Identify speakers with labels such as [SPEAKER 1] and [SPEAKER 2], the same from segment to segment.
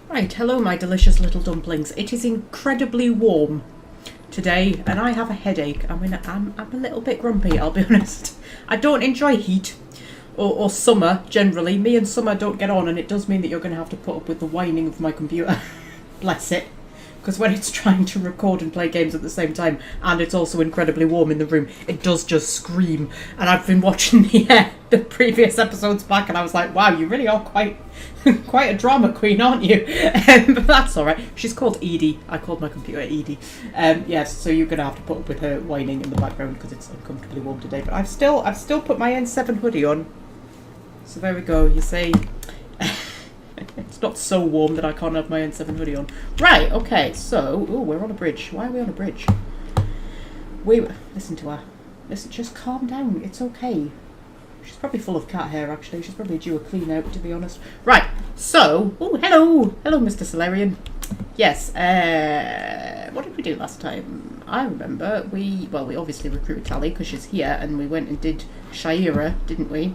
[SPEAKER 1] Right, hello my delicious little dumplings. It is incredibly warm today and I have a headache. I'm a little bit grumpy, I'll be honest. I don't enjoy heat or summer generally. Me and summer don't get on, and it does mean that you're going to have to put up with the whining of my computer. Bless it. Because when it's trying to record and play games at the same time, and it's also incredibly warm in the room, it does just scream. And I've been watching the previous episodes back, and I was like, wow, you really are quite a drama queen, aren't you? But that's all right. She's called Edie. I called my computer Edie. Yes, so you're going to have to put up with her whining in the background because it's uncomfortably warm today. But I've still put my N7 hoodie on. So there we go. You see... It's not so warm that I can't have my N7 hoodie on. Right, okay, so... Oh, we're on a bridge. Why are we on a bridge? Listen to her. Listen, just calm down. It's okay. She's probably full of cat hair, actually. She's probably due a clean out, to be honest. Right, so... Oh, hello! Hello, Mr. Solarian. Yes, what did we do last time? I remember we obviously recruited Tally because she's here, and we went and did Liara, didn't we?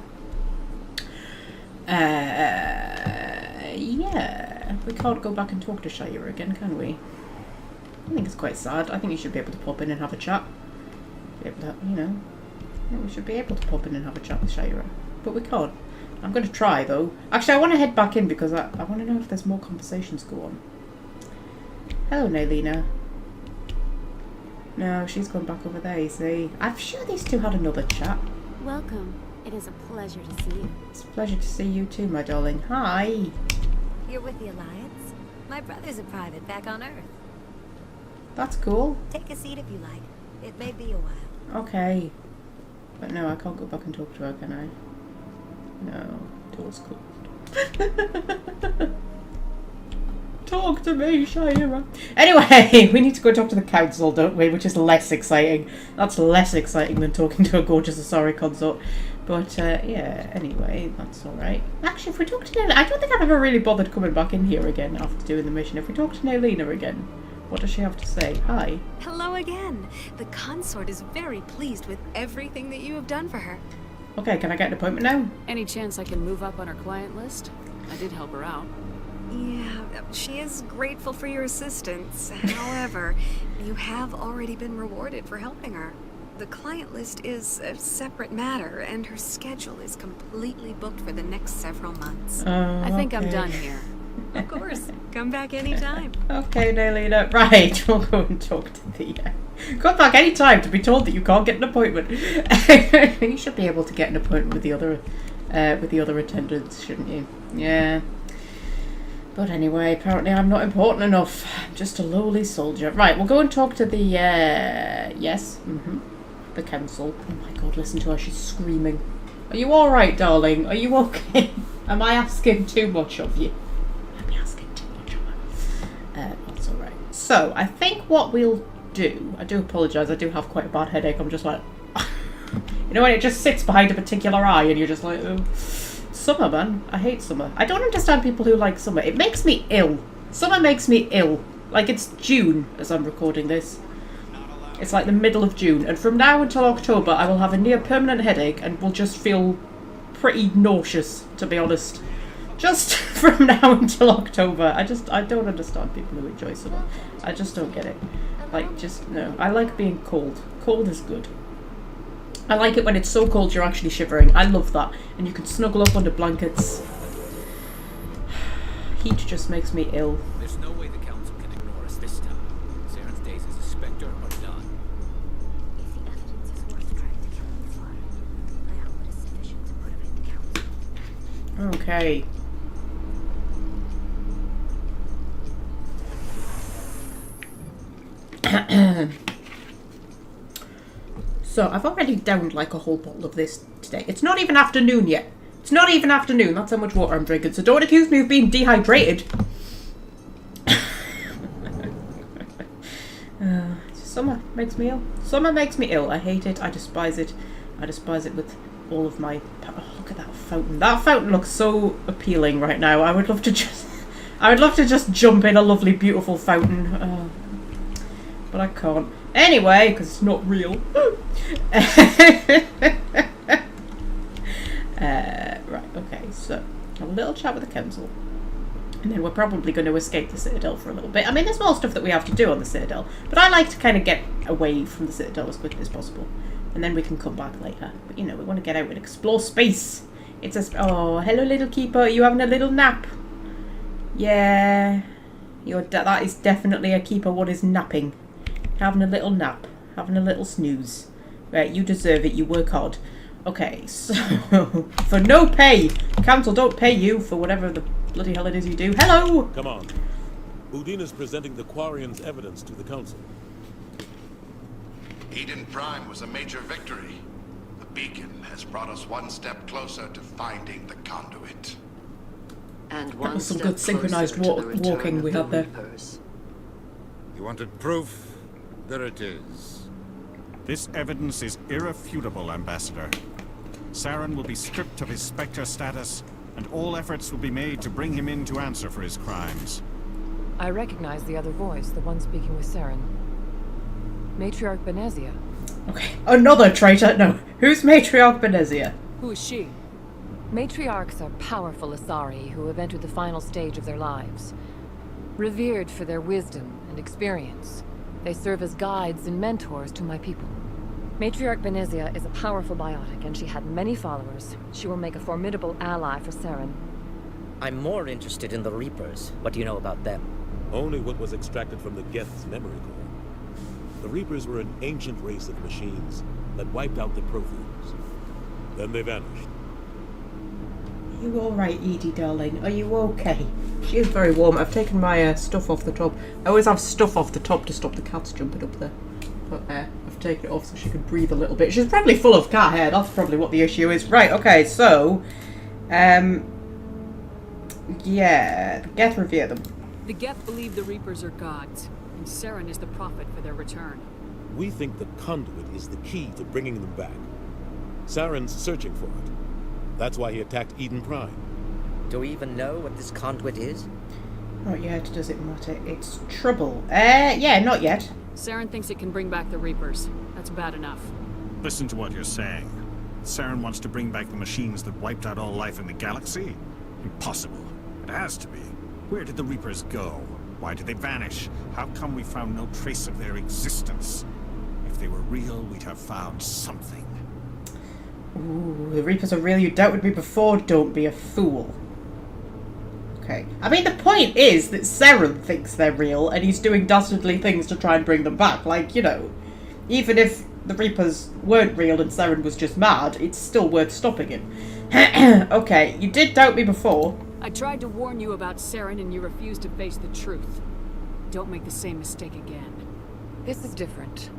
[SPEAKER 1] Yeah, we can't go back and talk to Liara again, can we? I think it's quite sad. I think you should be able to pop in and have a chat. Be able to, you know, I think we should be able to pop in and have a chat with Liara, but we can't. I'm going to try though. Actually, I want to head back in because I want to know if there's more conversations go on. Hello, Nailina. No, she's gone back over there, you see. I'm sure these two had another chat.
[SPEAKER 2] Welcome. It is a pleasure to see you.
[SPEAKER 1] It's a pleasure to see you too, my darling. Hi.
[SPEAKER 2] You're with the Alliance? My brother's a private back on Earth.
[SPEAKER 1] That's cool.
[SPEAKER 2] Take a seat if you like. It may be a while.
[SPEAKER 1] Okay. But no, I can't go back and talk to her, can I? No. Door's closed. Talk to me, Liara. Anyway, we need to go talk to the council, don't we? Which is less exciting. That's less exciting than talking to a gorgeous Asari consort. But, yeah, anyway, that's alright. Actually, if we talk to Nailina... I don't think I've ever really bothered coming back in here again after doing the mission. If we talk to Nailina again, what does she have to say? Hi.
[SPEAKER 3] Hello again. The consort is very pleased with everything that you have done for her.
[SPEAKER 1] Okay, can I get an appointment now?
[SPEAKER 4] Any chance I can move up on her client list? I did help her out.
[SPEAKER 3] Yeah, she is grateful for your assistance. However, you have already been rewarded for helping her. The client list is a separate matter, and her schedule is completely booked for the next several months.
[SPEAKER 4] I think I'm done here.
[SPEAKER 3] Of course. Come back anytime.
[SPEAKER 1] Okay, Nailina. Right, we'll go and talk to the... Come back any time to be told that you can't get an appointment. You should be able to get an appointment with the other attendants, shouldn't you? Yeah. But anyway, apparently I'm not important enough. I'm just a lowly soldier. Right, we'll go and talk to the, the council. Oh my god, listen to her, she's screaming. Are you alright, darling? Are you okay? Am I asking too much of you? Am I asking too much of her? That's alright. So, I think what we'll do... I do apologise, I do have quite a bad headache. I'm just like... you know when it just sits behind a particular eye and you're just like... Oh. Summer, man. I hate summer. I don't understand people who like summer. It makes me ill. Summer makes me ill. Like, it's June as I'm recording this. It's like the middle of June. And from now until October, I will have a near permanent headache and will just feel pretty nauseous, to be honest. Just from now until October. I don't understand people who enjoy summer. I just don't get it. Like, just, no. I like being cold. Cold is good. I like it when it's so cold you're actually shivering. I love that. And you can snuggle up under blankets. Heat just makes me ill.
[SPEAKER 5] There's no way the council can ignore us this time. Saren's days as a spectre are done.
[SPEAKER 2] If the evidence is worth trying to kill him for, I hope it is sufficient to motivate the council.
[SPEAKER 1] Okay. So, I've already downed like a whole bottle of this today. It's not even afternoon yet. It's not even afternoon. That's how much water I'm drinking. So don't accuse me of being dehydrated. Summer makes me ill. Summer makes me ill. I hate it. I despise it. I despise it with all of my... Oh, look at that fountain. That fountain looks so appealing right now. I would love to just jump in a lovely, beautiful fountain. But I can't. Anyway, because it's not real. Right, okay, so have a little chat with the council. And then we're probably going to escape the Citadel for a little bit. I mean, there's more stuff that we have to do on the Citadel, but I like to kind of get away from the Citadel as quickly as possible. And then we can come back later. But, you know, we want to get out and explore space. It's a... Oh, hello, little keeper. Are you having a little nap? Yeah. That is definitely a keeper what is napping. Having a little nap. Having a little snooze. Right, you deserve it. You work hard. Okay, so... for no pay. Council don't pay you for whatever the bloody hell it is you do. Hello!
[SPEAKER 6] Come on. Udine is presenting the Quarian's evidence to the Council.
[SPEAKER 7] Eden Prime was a major victory. The beacon has brought us one step closer to finding the conduit.
[SPEAKER 8] And
[SPEAKER 1] That
[SPEAKER 8] one
[SPEAKER 1] was some
[SPEAKER 8] step
[SPEAKER 1] good synchronized
[SPEAKER 8] closer to the return
[SPEAKER 1] walking
[SPEAKER 8] of
[SPEAKER 1] we
[SPEAKER 8] the
[SPEAKER 1] had there.
[SPEAKER 8] Reapers.
[SPEAKER 9] You wanted proof? There it is.
[SPEAKER 10] This evidence is irrefutable, Ambassador. Saren will be stripped of his Spectre status, and all efforts will be made to bring him in to answer for his crimes.
[SPEAKER 4] I recognize the other voice, the one speaking with Saren. Matriarch Benezia.
[SPEAKER 1] Okay. Another traitor? No. Who's Matriarch Benezia?
[SPEAKER 4] Who is she? Matriarchs are powerful Asari who have entered the final stage of their lives. Revered for their wisdom and experience, they serve as guides and mentors to my people. Matriarch Benezia is a powerful biotic, and she had many followers. She will make a formidable ally for Saren.
[SPEAKER 11] I'm more interested in the Reapers. What do you know about them?
[SPEAKER 6] Only what was extracted from the Geth's memory core. The Reapers were an ancient race of machines that wiped out the Protheans. Then they vanished.
[SPEAKER 1] Are you alright, Edie, darling? Are you okay? She is very warm. I've taken my stuff off the top. I always have stuff off the top to stop the cats jumping up there. But I've taken it off so she can breathe a little bit. She's probably full of cat hair. That's probably what the issue is. Right, okay, so... yeah, the Geth revere them.
[SPEAKER 4] The Geth believe the Reapers are gods, and Saren is the prophet for their return.
[SPEAKER 6] We think the conduit is the key to bringing them back. Saren's searching for it. That's why he attacked Eden Prime.
[SPEAKER 11] Do we even know what this conduit is?
[SPEAKER 1] Not yet, does it matter? It's trouble. Yeah, not yet.
[SPEAKER 4] Saren thinks it can bring back the Reapers. That's bad enough.
[SPEAKER 10] Listen to what you're saying. Saren wants to bring back the machines that wiped out all life in the galaxy? Impossible. It has to be. Where did the Reapers go? Why did they vanish? How come we found no trace of their existence? If they were real, we'd have found something.
[SPEAKER 1] Ooh, the Reapers are real. You doubted me before. Don't be a fool. Okay. I mean, the point is that Saren thinks they're real, and he's doing dastardly things to try and bring them back. Like, you know, even if the Reapers weren't real and Saren was just mad, it's still worth stopping him. Okay, you did doubt me before.
[SPEAKER 4] I tried to warn you about Saren, and you refused to face the truth. Don't make the same mistake again. This is different.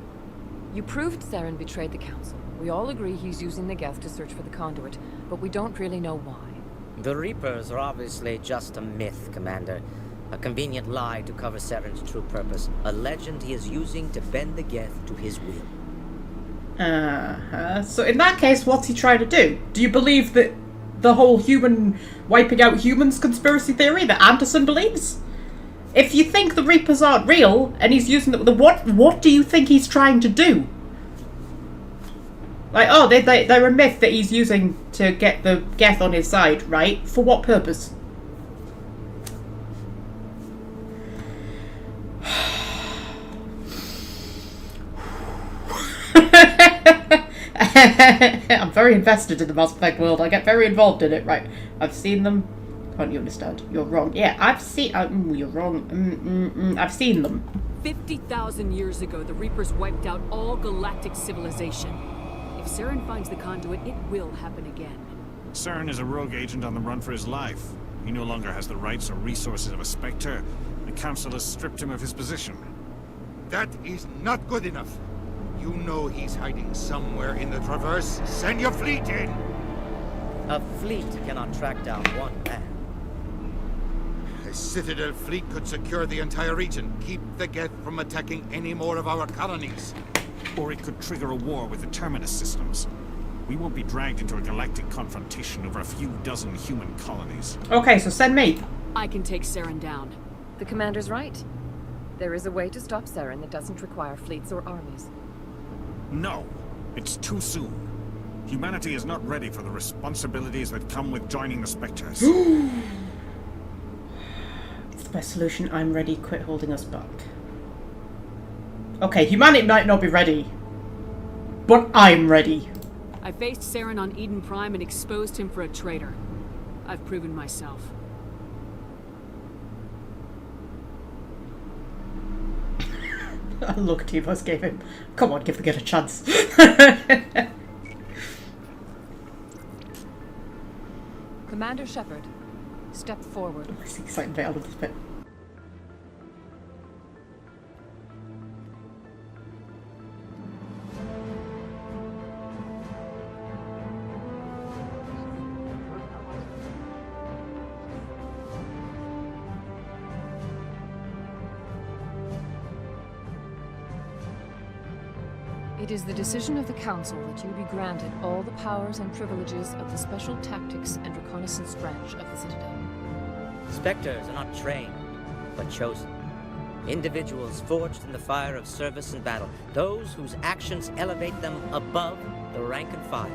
[SPEAKER 4] You proved Saren betrayed the Council. We all agree he's using the Geth to search for the conduit, but we don't really know why.
[SPEAKER 11] The Reapers are obviously just a myth, Commander. A convenient lie to cover Saren's true purpose. A legend he is using to bend the Geth to his will.
[SPEAKER 1] So in that case, what's he trying to do? Do you believe that the whole human wiping out humans conspiracy theory that Anderson believes? If you think the Reapers aren't real and he's using what do you think he's trying to do? Like, oh, they're a myth that he's using to get the Geth on his side, right? For what purpose? I'm very invested in the Mass Effect world. I get very involved in it, right? I've seen them. Can't you understand? You're wrong. Yeah, I've seen... you're wrong. I've seen them.
[SPEAKER 4] 50,000 years ago, the Reapers wiped out all galactic civilization. If Saren finds the conduit, it will happen again.
[SPEAKER 10] Saren is a rogue agent on the run for his life. He no longer has the rights or resources of a Spectre. The Council has stripped him of his position.
[SPEAKER 9] That is not good enough. You know he's hiding somewhere in the Traverse. Send your fleet in!
[SPEAKER 11] A fleet cannot track down one man.
[SPEAKER 9] A Citadel fleet could secure the entire region, keep the Geth from attacking any more of our colonies.
[SPEAKER 10] Or it could trigger a war with the Terminus systems. We won't be dragged into a galactic confrontation over a few dozen human colonies.
[SPEAKER 1] Okay, so send me.
[SPEAKER 4] I can take Saren down. The Commander's right. There is a way to stop Saren that doesn't require fleets or armies.
[SPEAKER 10] No, it's too soon. Humanity is not ready for the responsibilities that come with joining the Spectres.
[SPEAKER 1] the best solution. I'm ready. Quit holding us back. Okay, humanity might not be ready, but I'm ready.
[SPEAKER 8] I faced Saren on Eden Prime and exposed him for a traitor. I've proven myself.
[SPEAKER 1] Look, T-Bus gave him. Come on, give the kid a chance.
[SPEAKER 4] Commander Shepard, step forward.
[SPEAKER 1] This exciting bit out of this bit.
[SPEAKER 4] It is the decision of the Council that you be granted all the powers and privileges of the Special Tactics and Reconnaissance branch of the Citadel.
[SPEAKER 11] Spectres are not trained, but chosen. Individuals forged in the fire of service and battle. Those whose actions elevate them above the rank and file.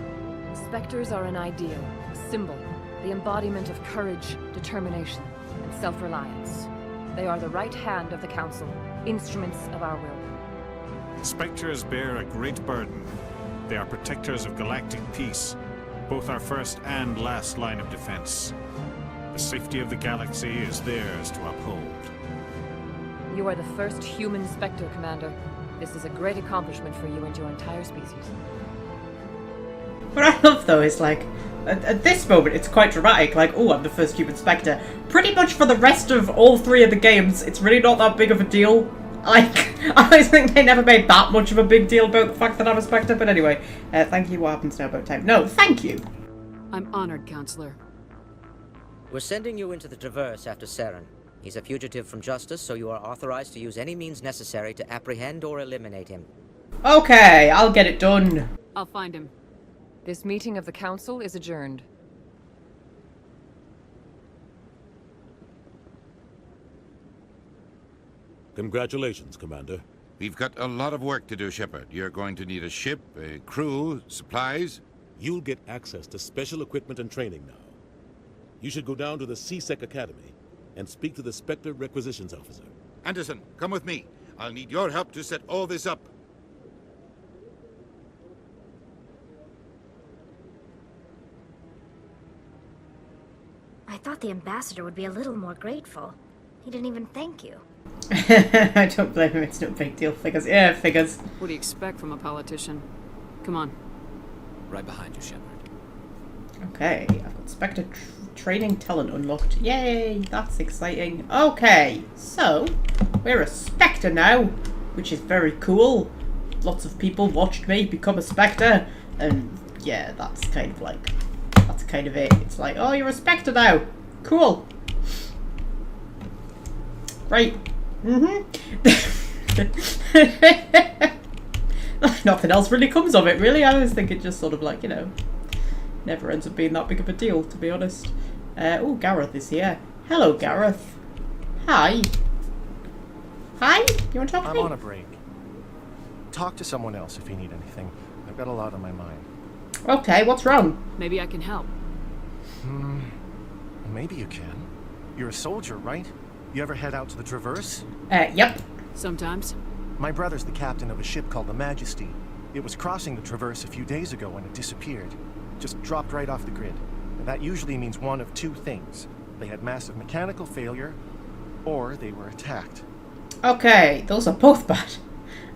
[SPEAKER 4] Spectres are an ideal, a symbol, the embodiment of courage, determination, and self-reliance. They are the right hand of the Council, instruments of our will.
[SPEAKER 10] Spectres bear a great burden. They are protectors of galactic peace, both our first and last line of defense. The safety of the galaxy is theirs to uphold.
[SPEAKER 4] You are the first human Spectre, Commander. This is a great accomplishment for you and your entire species.
[SPEAKER 1] What I love, though, is, like, at this moment, it's quite dramatic. Like, oh, I'm the first human Spectre. Pretty much for the rest of all three of the games, it's really not that big of a deal. Like, I always think they never made that much of a big deal about the fact that I'm a Spectre. But anyway, thank you. What happens now about time? No, thank you.
[SPEAKER 8] I'm honored, Counselor.
[SPEAKER 11] We're sending you into the Traverse after Saren. He's a fugitive from justice, so you are authorized to use any means necessary to apprehend or eliminate him.
[SPEAKER 1] Okay, I'll get it done.
[SPEAKER 8] I'll find him.
[SPEAKER 4] This meeting of the Council is adjourned.
[SPEAKER 6] Congratulations, Commander.
[SPEAKER 9] We've got a lot of work to do, Shepard. You're going to need a ship, a crew, supplies.
[SPEAKER 6] You'll get access to special equipment and training now. You should go down to the CSEC Academy and speak to the Spectre Requisitions Officer.
[SPEAKER 9] Anderson, come with me. I'll need your help to set all this up.
[SPEAKER 2] I thought the ambassador would be a little more grateful. He didn't even thank you.
[SPEAKER 1] I don't blame him, it's no big deal. Figures. Yeah, figures.
[SPEAKER 8] What do you expect from a politician? Come on.
[SPEAKER 5] Right behind you, Shepard.
[SPEAKER 1] Okay, I've got Spectre training talent unlocked. Yay, that's exciting. Okay, so we're a Spectre now, which is very cool. Lots of people watched me become a Spectre, and yeah, that's kind of like, that's kind of it. It's like, oh, you're a Spectre now. Cool. Right. Nothing else really comes of it, really. I always think it just sort of like, you know, never ends up being that big of a deal, to be honest. Oh, Gareth is here. Hello, Gareth. Hi. Hi? You want to talk to me?
[SPEAKER 12] I'm on a break. Talk to someone else if you need anything. I've got a lot on my mind.
[SPEAKER 1] Okay, what's wrong?
[SPEAKER 8] Maybe I can help.
[SPEAKER 12] Maybe you can. You're a soldier, right? You ever head out to the Traverse?
[SPEAKER 1] Yep.
[SPEAKER 8] Sometimes.
[SPEAKER 12] My brother's the captain of a ship called the Majesty. It was crossing the Traverse a few days ago when it disappeared. Just dropped right off the grid. And that usually means one of two things. They had massive mechanical failure, or they were attacked.
[SPEAKER 1] Okay, those are both bad.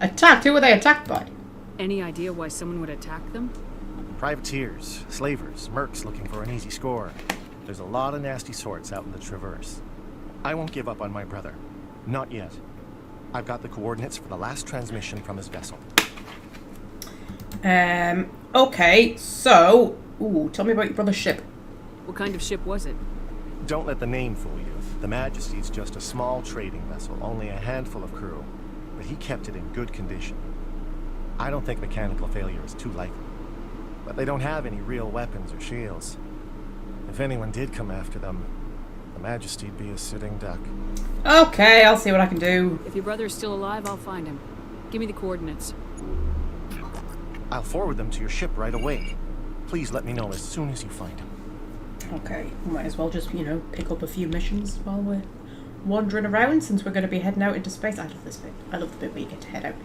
[SPEAKER 1] Attacked? Who were they attacked by?
[SPEAKER 8] Any idea why someone would attack them?
[SPEAKER 12] Privateers, slavers, mercs looking for an easy score. There's a lot of nasty sorts out in the Traverse. I won't give up on my brother. Not yet. I've got the coordinates for the last transmission from his vessel.
[SPEAKER 1] Okay, so... Ooh, tell me about your brother's ship.
[SPEAKER 8] What kind of ship was it?
[SPEAKER 12] Don't let the name fool you. The Majesty's just a small trading vessel, only a handful of crew. But he kept it in good condition. I don't think mechanical failure is too likely. But they don't have any real weapons or shields. If anyone did come after them, the Majesty'd be a sitting duck.
[SPEAKER 1] Okay, I'll see what I can do.
[SPEAKER 8] If your brother is still alive, I'll find him. Give me the coordinates.
[SPEAKER 12] I'll forward them to your ship right away. Please let me know as soon as you find him.
[SPEAKER 1] Okay, we might as well just, you know, pick up a few missions while we're wandering around since we're going to be heading out into space. I love this bit. I love the bit where you get to head out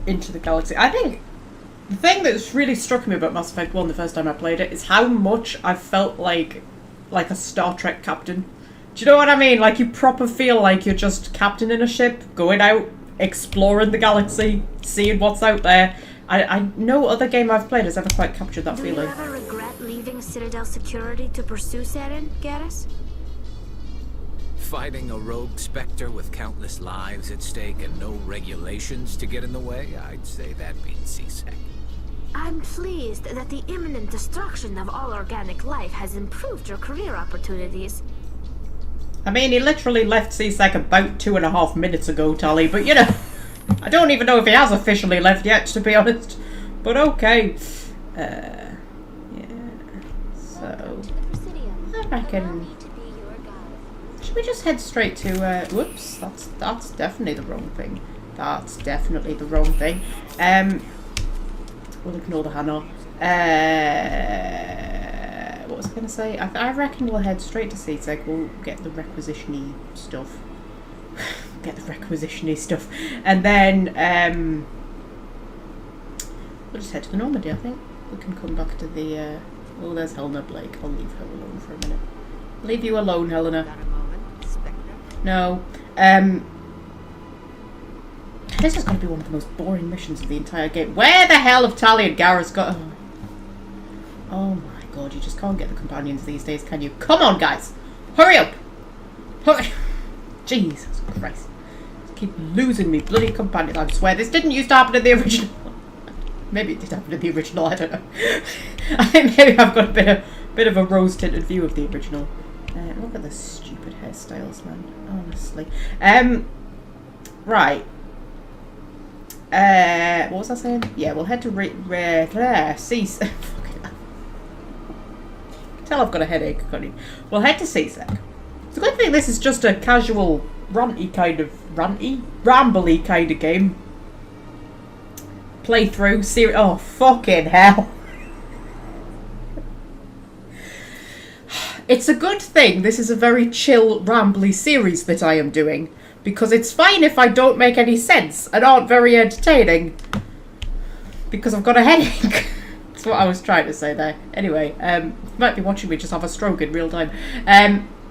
[SPEAKER 1] into the galaxy. I think the thing that's really struck me about Mass Effect 1 the first time I played it is how much I felt like a Star Trek captain. Do you know what I mean? Like, you proper feel like you're just captaining a ship, going out, exploring the galaxy, seeing what's out there. No other game I've played has ever quite captured that feeling.
[SPEAKER 2] Do you ever regret leaving Citadel security to pursue Saren, Garrus?
[SPEAKER 5] Fighting a rogue Spectre with countless lives at stake and no regulations to get in the way, I'd say that beats C-Sec.
[SPEAKER 2] I'm pleased that the imminent destruction of all organic life has improved your career opportunities.
[SPEAKER 1] I mean, he literally left C-Sec about 2.5 minutes ago, Tali, but you know, I don't even know if he has officially left yet, to be honest. But okay. Yeah. So, I reckon... Should we just head straight to, whoops, that's definitely the wrong thing. That's definitely the wrong thing. We'll ignore the Hanar. What was I going to say? I reckon we'll head straight to C-Sec. We'll get the requisition-y stuff. And then, we'll just head to the Normandy, I think. We can come back to the, oh, there's Helena Blake. I'll leave her alone for a minute. Leave you alone, Helena. No. This is going to be one of the most boring missions of the entire game. Where the hell have Tali and Garrus got... Oh my god, you just can't get the companions these days, can you? Come on, guys! Hurry up! Hurry! Jesus Christ. Keep losing me bloody companions. I swear, this didn't used to happen in the original. Maybe it did happen in the original, I don't know. I think maybe I've got a bit of a rose-tinted view of the original. Look at the stupid hairstyles, man. Honestly. Right. What was I saying? Yeah, we'll head to C-Sec. Tell I've got a headache, can't you? We'll head to C-Sec. It's a good thing this is just a casual, rambly kind of game. Playthrough, oh, fucking hell. It's a good thing this is a very chill, rambly series that I am doing, because it's fine if I don't make any sense and aren't very entertaining, because I've got a headache. That's what I was trying to say there. Anyway, you might be watching me just have a stroke in real time.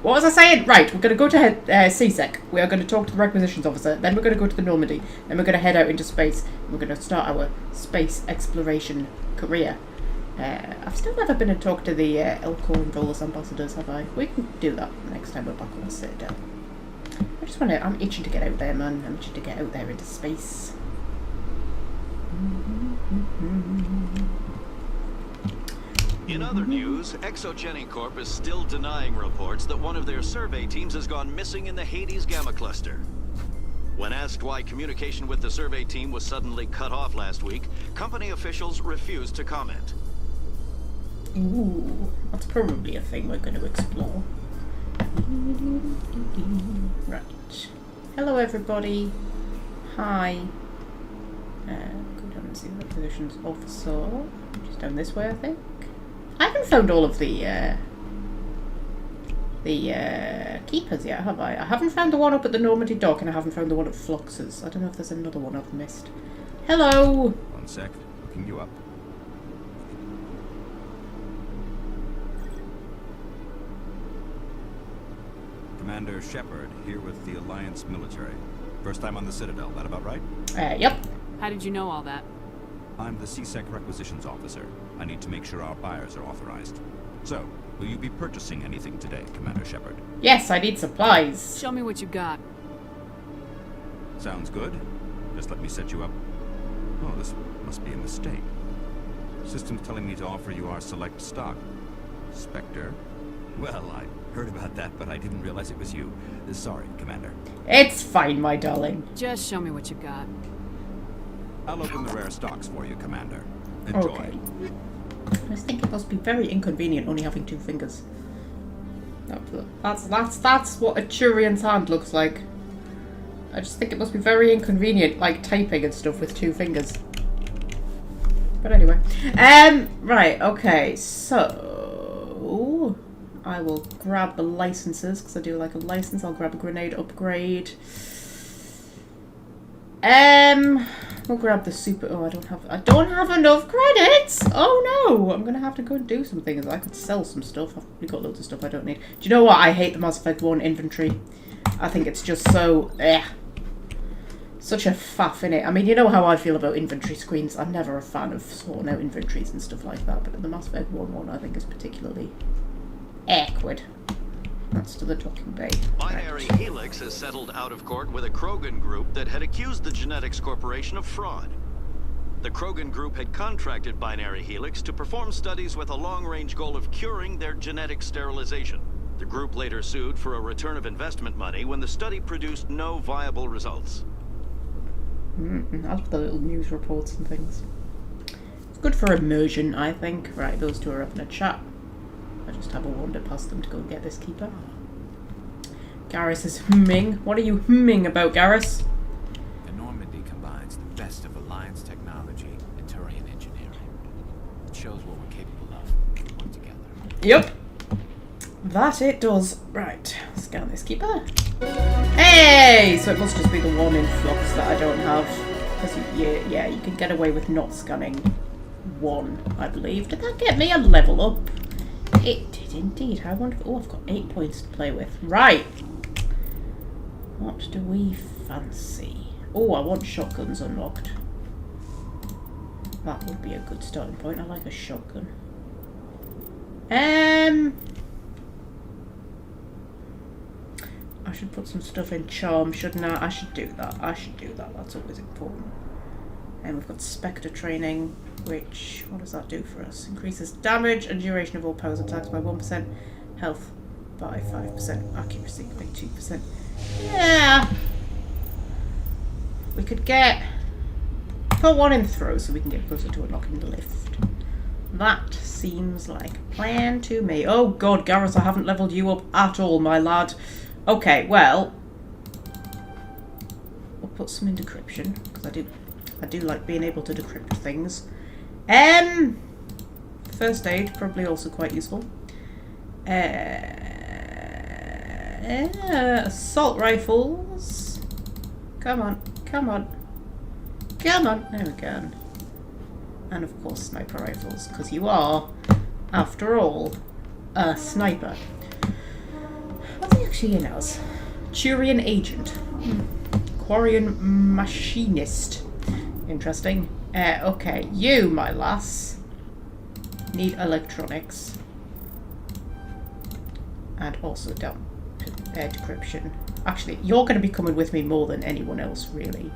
[SPEAKER 1] What was I saying? Right, we're going to go to C-Sec. We are going to talk to the requisitions officer. Then we're going to go to the Normandy. Then we're going to head out into space. And we're going to start our space exploration career. I've still never been to talk to the Elcor and Volus ambassadors, have I? We can do that next time we're back on the Citadel. I just want to... I'm itching to get out there, man. I'm itching to get out there into space.
[SPEAKER 13] In other news, Exogeny Corp is still denying reports that one of their survey teams has gone missing in the Hades Gamma Cluster. When asked why communication with the survey team was suddenly cut off last week, company officials refused to comment.
[SPEAKER 1] Ooh, that's probably a thing we're going to explore. Right. Hello, everybody. Hi. Go down and see the requisitions officer. Just down this way, I think. I haven't found all of the keepers yet, have I? I haven't found the one up at the Normandy dock, and I haven't found the one at Flux's. I don't know if there's another one I've missed. Hello!
[SPEAKER 14] One sec. Looking you up. Commander Shepard, here with the Alliance military. First time on the Citadel, that about right?
[SPEAKER 1] Yep.
[SPEAKER 8] How did you know all that?
[SPEAKER 14] I'm the C-Sec requisitions officer. I need to make sure our buyers are authorized. So, will you be purchasing anything today, Commander Shepard?
[SPEAKER 1] Yes, I need supplies.
[SPEAKER 8] Show me what you got.
[SPEAKER 14] Sounds good. Just let me set you up. Oh, this must be a mistake. System's telling me to offer you our select stock. Spectre? Well, I heard about that, but I didn't realize it was you. Sorry, Commander.
[SPEAKER 1] It's fine, my darling.
[SPEAKER 8] Just show me what you got.
[SPEAKER 14] I'll open the rare stocks for you, Commander. Enjoy.
[SPEAKER 1] Okay. I just think it must be very inconvenient only having 2 fingers. That's what a Turian's hand looks like. I just think it must be very inconvenient, like typing and stuff with 2 fingers. But anyway. Right, okay, so... I will grab the licenses, because I do like a license. I'll grab a grenade upgrade. We'll grab the super... Oh, I don't have enough credits! Oh no! I'm gonna have to go and do some things. I could sell some stuff. I've probably got loads of stuff I don't need. Do you know what? I hate the Mass Effect 1 inventory. I think it's just so... such a faff, innit? I mean, you know how I feel about inventory screens. I'm never a fan of sorting out inventories and stuff like that, but the Mass Effect 1 one I think is particularly awkward. That's to the docking bay.
[SPEAKER 13] Binary Helix has settled out of court with a Krogan group that had accused the Genetics Corporation of fraud. The Krogan group had contracted Binary Helix to perform studies with a long-range goal of curing their genetic sterilization. The group later sued for a return of investment money when the study produced no viable results.
[SPEAKER 1] I love the little news reports and things. It's good for immersion, I think. Right, those two are up in a chat. I just have a wander past them to go and get this keeper. Garrus is humming. What are you humming about, Garrus?
[SPEAKER 5] The Normandy combines the best of Alliance technology and Turian engineering. It shows what we're capable of put together.
[SPEAKER 1] Yep. That it does. Right, scan this keeper. Hey! So it must just be the one in flux that I don't have. Because, yeah, you can get away with not scanning one, I believe. Did that get me a level up? It did indeed. I wonder. Oh, I've got 8 points to play with. Right. What do we fancy? Oh, I want shotguns unlocked. That would be a good starting point. I like a shotgun. I should put some stuff in charm, shouldn't I? I should do that. That's always important. And we've got Spectre training, which, what does that do for us? Increases damage and duration of all powers attacks by 1%, health by 5%, accuracy by 2%. Yeah! We could put one in throw so we can get closer to unlocking the lift. That seems like a plan to me. Oh god, Garrus, I haven't leveled you up at all, my lad. Okay, well, we'll put some in decryption, because I do like being able to decrypt things. First aid, probably also quite useful. Assault rifles. Come on. There we go. And of course sniper rifles, because you are, after all, a sniper. What's he actually in as? Turian agent. Quarian machinist. Interesting. Okay, you, my lass, need electronics. And also decryption. Actually, you're going to be coming with me more than anyone else, really.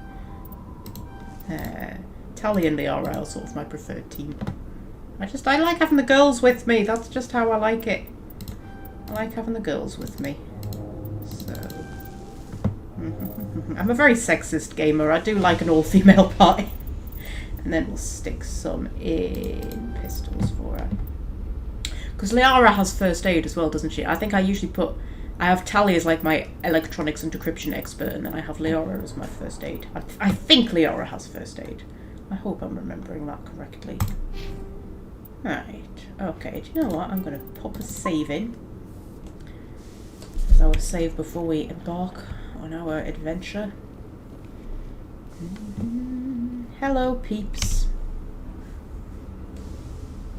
[SPEAKER 1] Tally and Liara are sort of my preferred team. I like having the girls with me. That's just how I like it. I like having the girls with me. So... I'm a very sexist gamer. I do like an all-female party. And then we'll stick some in pistols for her. Because Liara has first aid as well, doesn't she? I think I usually I have Tally as like my electronics and decryption expert, and then I have Liara as my first aid. I think Liara has first aid. I hope I'm remembering that correctly. Right. Okay, do you know what? I'm going to pop a save in. As our save before we embark on our adventure. Hello, peeps.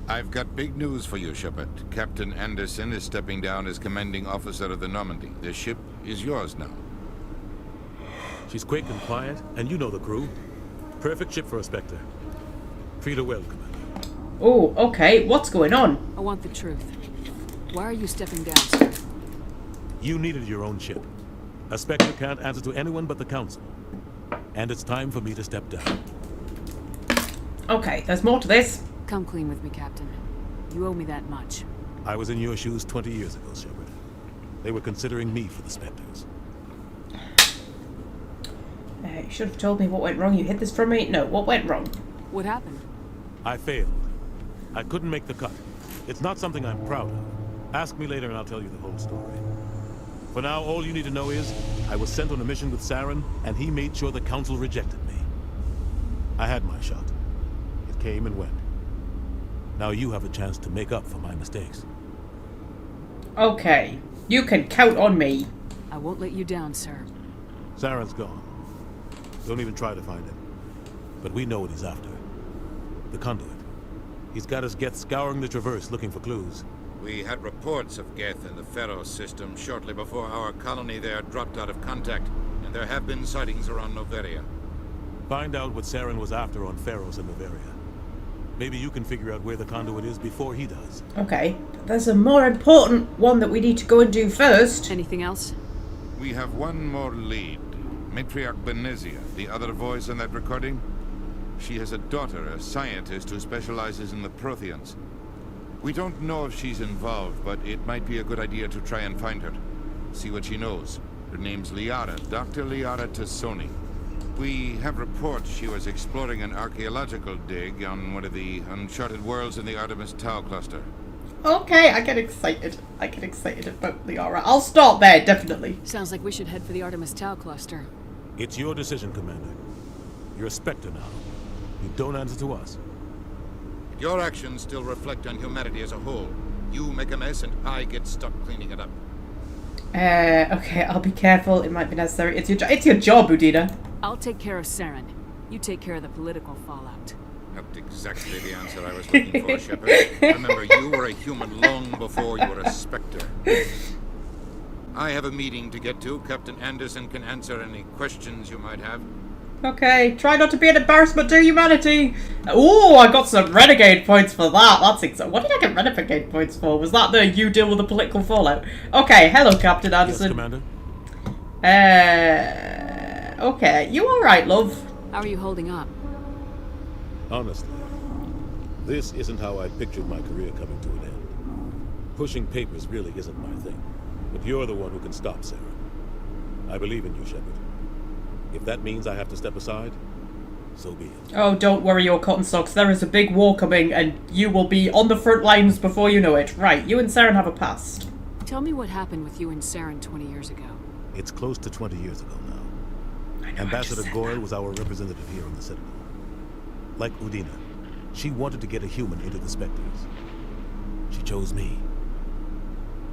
[SPEAKER 9] I've got big news for you, Shepard. Captain Anderson is stepping down as commanding officer of the Normandy. The ship is yours now.
[SPEAKER 6] She's quick and quiet, and you know the crew. Perfect ship for a Spectre. Treat her well, Commander.
[SPEAKER 1] Oh, okay. What's going on?
[SPEAKER 8] I want the truth. Why are you stepping down, sir?
[SPEAKER 6] You needed your own ship. A Spectre can't answer to anyone but the Council. And it's time for me to step down.
[SPEAKER 1] Okay, there's more to this.
[SPEAKER 8] Come clean with me, Captain. You owe me that much.
[SPEAKER 6] I was in your shoes 20 years ago, Shepard. They were considering me for the Spectres.
[SPEAKER 1] You should have told me what went wrong. You hid this from me? No, what went wrong?
[SPEAKER 8] What happened?
[SPEAKER 6] I failed. I couldn't make the cut. It's not something I'm proud of. Ask me later and I'll tell you the whole story. For now, all you need to know is, I was sent on a mission with Saren, and he made sure the Council rejected me. I had my shot. It came and went. Now you have a chance to make up for my mistakes.
[SPEAKER 1] Okay. You can count on me.
[SPEAKER 8] I won't let you down, sir.
[SPEAKER 6] Saren's gone. Don't even try to find him. But we know what he's after. The conduit. He's got his Geth scouring the Traverse looking for clues.
[SPEAKER 9] We had reports of Geth in the Pharaoh system shortly before our colony there dropped out of contact, and there have been sightings around Noveria.
[SPEAKER 6] Find out what Saren was after on Pharaohs and Noveria. Maybe you can figure out where the conduit is before he does.
[SPEAKER 1] Okay. But there's a more important one that we need to go and do first.
[SPEAKER 8] Anything else?
[SPEAKER 9] We have one more lead. Matriarch Benezia, the other voice in that recording. She has a daughter, a scientist who specializes in the Protheans. We don't know if she's involved, but it might be a good idea to try and find her. See what she knows. Her name's Liara, Dr. Liara Tassoni. We have reports she was exploring an archaeological dig on one of the uncharted worlds in the Artemis Tau cluster.
[SPEAKER 1] Okay, I get excited. I get excited about Liara. I'll start there, definitely.
[SPEAKER 8] Sounds like we should head for the Artemis Tau cluster.
[SPEAKER 6] It's your decision, Commander. You're a Spectre now. You don't answer to us.
[SPEAKER 9] Your actions still reflect on humanity as a whole. You make a mess and I get stuck cleaning it up.
[SPEAKER 1] Okay, I'll be careful. It might be necessary. It's your job, Udina.
[SPEAKER 8] I'll take care of Saren. You take care of the political fallout.
[SPEAKER 9] Not exactly the answer I was looking for, Shepard. Remember, you were a human long before you were a Spectre. I have a meeting to get to. Captain Anderson can answer any questions you might have.
[SPEAKER 1] Okay, try not to be an embarrassment to humanity. Oh, I got some renegade points for that. That's exciting. What did I get renegade points for? Was that the you deal with the political fallout? Okay, hello, Captain Anderson.
[SPEAKER 6] Yes,
[SPEAKER 1] Commander. Okay, you alright, love?
[SPEAKER 8] How are you holding up?
[SPEAKER 6] Honestly, this isn't how I pictured my career coming to an end. Pushing papers really isn't my thing. But you're the one who can stop Sarah. I believe in you, Shepard. If that means I have to step aside, so be it.
[SPEAKER 1] Oh, don't worry your cotton socks. There is a big war coming and you will be on the front lines before you know it. Right, you and Saren have a past.
[SPEAKER 8] Tell me what happened with you and Saren 20 years ago.
[SPEAKER 6] It's close to 20 years ago now. Ambassador Goyle was our representative here on the Citadel. Like Udina, she wanted to get a human into the Spectres. She chose me.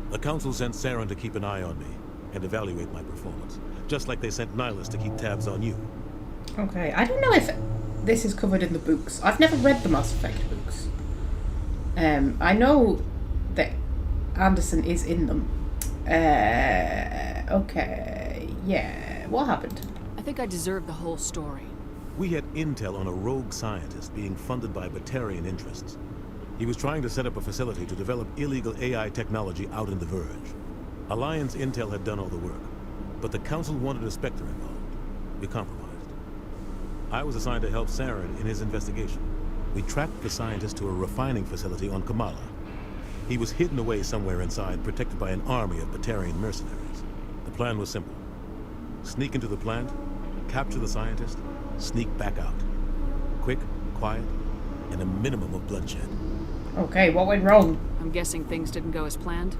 [SPEAKER 6] The Council sent Saren to keep an eye on me and evaluate my performance, just like they sent Nihilus to keep tabs on you.
[SPEAKER 1] Okay, I don't know if this is covered in the books. I've never read the Mass Effect books. I know that Anderson is in them. Okay, yeah. What happened?
[SPEAKER 8] I think I deserve the whole story.
[SPEAKER 6] We had intel on a rogue scientist being funded by Batarian interests. He was trying to set up a facility to develop illegal AI technology out in the Verge. Alliance intel had done all the work, but the Council wanted a Spectre involved. We compromised. I was assigned to help Saren in his investigation. We tracked the scientist to a refining facility on Kamala. He was hidden away somewhere inside, protected by an army of Batarian mercenaries. The plan was simple. Sneak into the plant, capture the scientist, sneak back out. Quick, quiet, and a minimum of bloodshed.
[SPEAKER 1] Okay, what went wrong?
[SPEAKER 8] I'm guessing things didn't go as planned?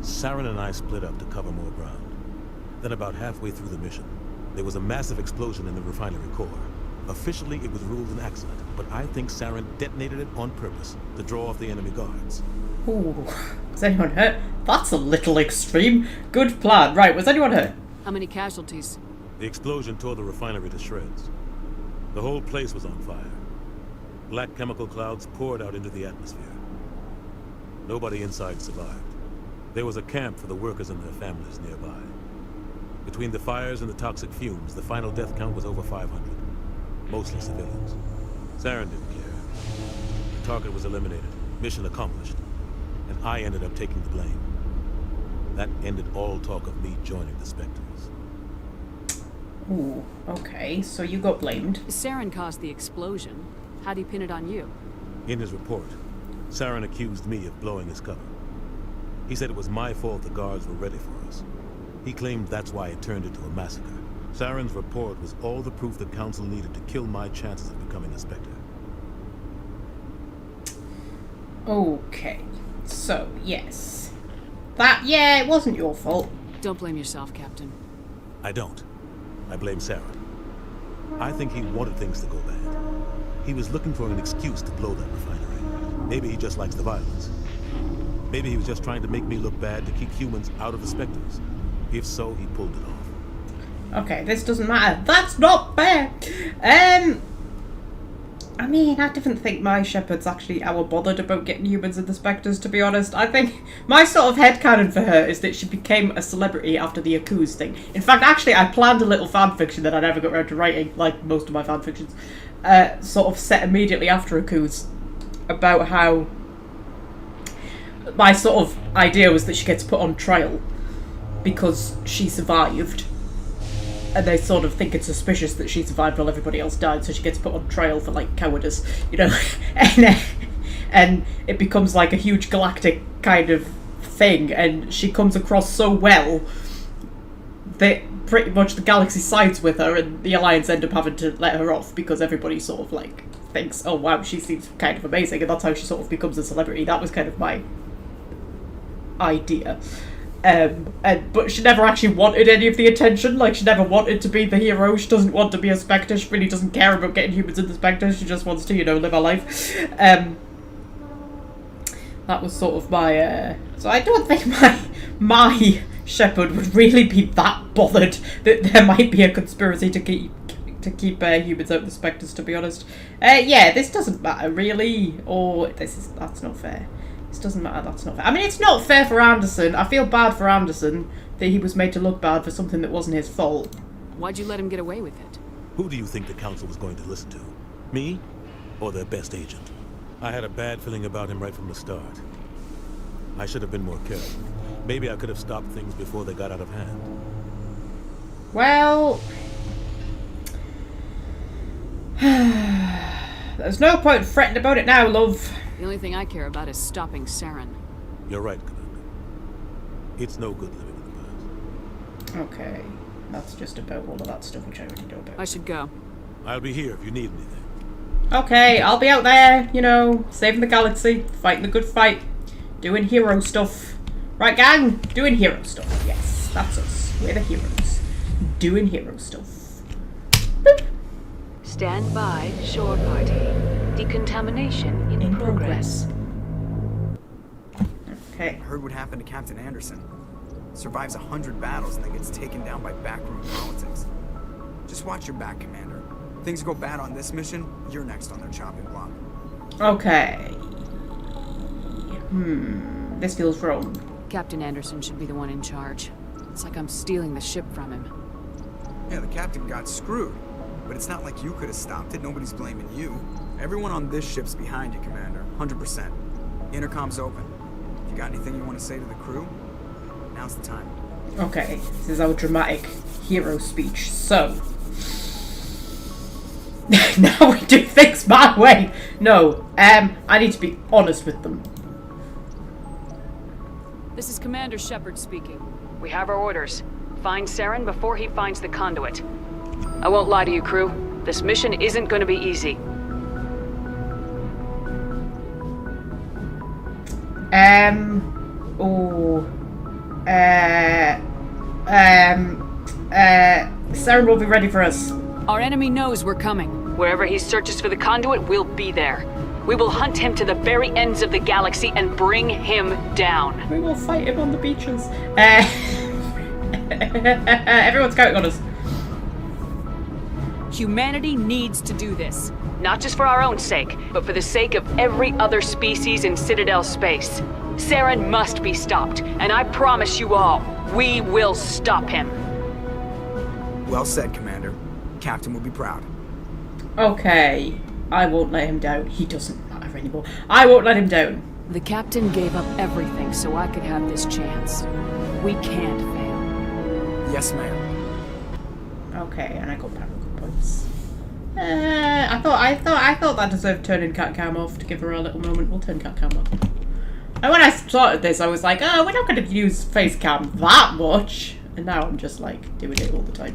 [SPEAKER 6] Saren and I split up to cover more ground. Then about halfway through the mission, there was a massive explosion in the refinery core. Officially, it was ruled an accident, but I think Saren detonated it on purpose to draw off the enemy guards.
[SPEAKER 1] Ooh, was anyone hurt? That's a little extreme. Good plan. Right, was anyone hurt?
[SPEAKER 8] How many casualties?
[SPEAKER 6] The explosion tore the refinery to shreds. The whole place was on fire. Black chemical clouds poured out into the atmosphere. Nobody inside survived. There was a camp for the workers and their families nearby. Between the fires and the toxic fumes, the final death count was over 500. Mostly civilians. Saren didn't care. The target was eliminated, mission accomplished, and I ended up taking the blame. That ended all talk of me joining the Spectres.
[SPEAKER 1] Ooh, okay, so you got blamed.
[SPEAKER 8] Saren caused the explosion. How do you pin it on you?
[SPEAKER 6] In his report, Saren accused me of blowing his cover. He said it was my fault the guards were ready for us. He claimed that's why it turned into a massacre. Saren's report was all the proof the Council needed to kill my chances of becoming a Spectre.
[SPEAKER 1] Okay, so, yes. Yeah, it wasn't your fault.
[SPEAKER 8] Don't blame yourself, Captain.
[SPEAKER 6] I don't. I blame Saren. I think he wanted things to go bad. He was looking for an excuse to blow that refinery. Maybe he just likes the violence. Maybe he was just trying to make me look bad to keep humans out of the Spectres. If so, he pulled it off.
[SPEAKER 1] Okay, this doesn't matter. That's not fair! I mean, I didn't think my Shepherd's actually our bothered about getting humans in the Spectres, to be honest. I think my sort of headcanon for her is that she became a celebrity after the Accused thing. In fact, actually, I planned a little fanfiction that I never got around to writing, like most of my fanfictions, sort of set immediately after Accused, about how my sort of idea was that she gets put on trial because she survived. And they sort of think it's suspicious that she survived while everybody else died, so she gets put on trial for, like, cowardice, you know? and it becomes, like, a huge galactic kind of thing, and she comes across so well that pretty much the galaxy sides with her, and the Alliance end up having to let her off, because everybody sort of, like, thinks, oh, wow, she seems kind of amazing, and that's how she sort of becomes a celebrity. That was kind of my idea. But she never actually wanted any of the attention. Like, she never wanted to be the hero. She doesn't want to be a Spectre. She really doesn't care about getting humans in the Spectre. She just wants to, you know, live her life. That was sort of my, so I don't think my Shepherd would really be that bothered that there might be a conspiracy to keep humans out of the Spectres, to be honest. Yeah, this doesn't matter, really. Or, that's not fair. This doesn't matter, that's not fair. I mean, it's not fair for Anderson. I feel bad for Anderson that he was made to look bad for something that wasn't his fault.
[SPEAKER 8] Why'd you let him get away with it?
[SPEAKER 6] Who do you think the Council was going to listen to? Me? Or their best agent? I had a bad feeling about him right from the start. I should have been more careful. Maybe I could have stopped things before they got out of hand.
[SPEAKER 1] Well... there's no point fretting about it now, love.
[SPEAKER 8] The only thing I care about is stopping Saren.
[SPEAKER 6] You're right, Commander. It's no good living in the past.
[SPEAKER 1] Okay. That's just about all of that stuff which I already know about.
[SPEAKER 8] I should go.
[SPEAKER 6] I'll be here if you need anything.
[SPEAKER 1] Okay, I'll be out there, you know, saving the galaxy, fighting the good fight, doing hero stuff. Right, gang? Doing hero stuff. Yes, that's us. We're the heroes. Doing hero stuff. Boop.
[SPEAKER 15] Stand by, shore party. Decontamination in progress.
[SPEAKER 1] Okay.
[SPEAKER 16] Heard what happened to Captain Anderson. Survives 100 battles and then gets taken down by backroom politics. Just watch your back, Commander. Things go bad on this mission, you're next on their chopping block.
[SPEAKER 1] Okay. This feels wrong.
[SPEAKER 8] Captain Anderson should be the one in charge. It's like I'm stealing the ship from him.
[SPEAKER 16] Yeah, the captain got screwed. But it's not like you could have stopped it. Nobody's blaming you. Everyone on this ship's behind you, Commander. 100%. Intercom's open. If you got anything you want to say to the crew, now's the time.
[SPEAKER 1] Okay, this is our dramatic hero speech. So... now we do things my way. No, I need to be honest with them.
[SPEAKER 8] This is Commander Shepard speaking.
[SPEAKER 15] We have our orders. Find Saren before he finds the conduit. I won't lie to you, crew. This mission isn't going to be easy.
[SPEAKER 1] Saren will be ready for us.
[SPEAKER 8] Our enemy knows we're coming.
[SPEAKER 15] Wherever he searches for the conduit, we'll be there. We will hunt him to the very ends of the galaxy and bring him down.
[SPEAKER 1] We will fight him on the beaches. Everyone's counting on us.
[SPEAKER 8] Humanity needs to do this.
[SPEAKER 15] Not just for our own sake, but for the sake of every other species in Citadel space. Saren must be stopped, and I promise you all, we will stop him.
[SPEAKER 16] Well said, Commander. Captain will be proud.
[SPEAKER 1] Okay. I won't let him down. He doesn't matter anymore. I won't let him down.
[SPEAKER 8] The captain gave up everything so I could have this chance. We can't fail.
[SPEAKER 16] Yes, ma'am.
[SPEAKER 1] Okay, and I got power points. I thought that deserved turning Cat Cam off to give her a little moment. We'll turn Cat Cam off. And when I started this, I was like, oh, we're not going to use face cam that much. And now I'm just like doing it all the time.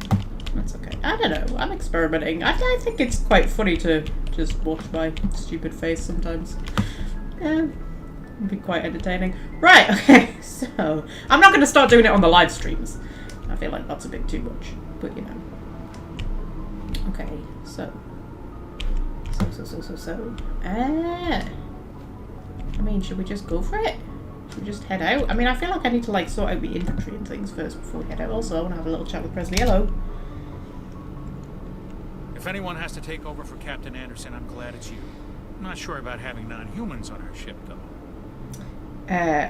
[SPEAKER 1] That's okay. I don't know. I'm experimenting. I think it's quite funny to just watch my stupid face sometimes. Yeah, it'd be quite entertaining. Right, okay. So, I'm not going to start doing it on the live streams. I feel like that's a bit too much. But, you know. Okay, so. I mean, should we just go for it? Should we just head out? I mean, I feel like I need to like sort out the inventory and things first before we head out. Also, I want to have a little chat with Presley. Hello.
[SPEAKER 17] If anyone has to take over for Captain Anderson, I'm glad it's you. I'm not sure about having non-humans on our ship, though.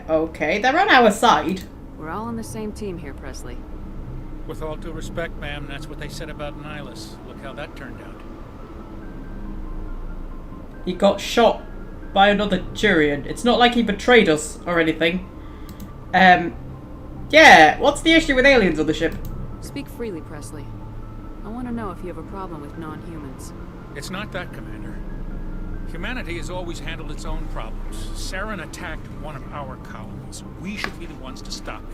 [SPEAKER 1] Okay. They're on our side.
[SPEAKER 8] We're all on the same team here, Presley.
[SPEAKER 17] With all due respect, ma'am, that's what they said about Nihilus. Look how that turned out.
[SPEAKER 1] He got shot by another Turian. It's not like he betrayed us or anything. Yeah, what's the issue with aliens on the ship?
[SPEAKER 8] Speak freely, Presley. I want to know if you have a problem with non-humans.
[SPEAKER 17] It's not that, Commander. Humanity has always handled its own problems. Saren attacked one of our colonies. We should be the ones to stop it.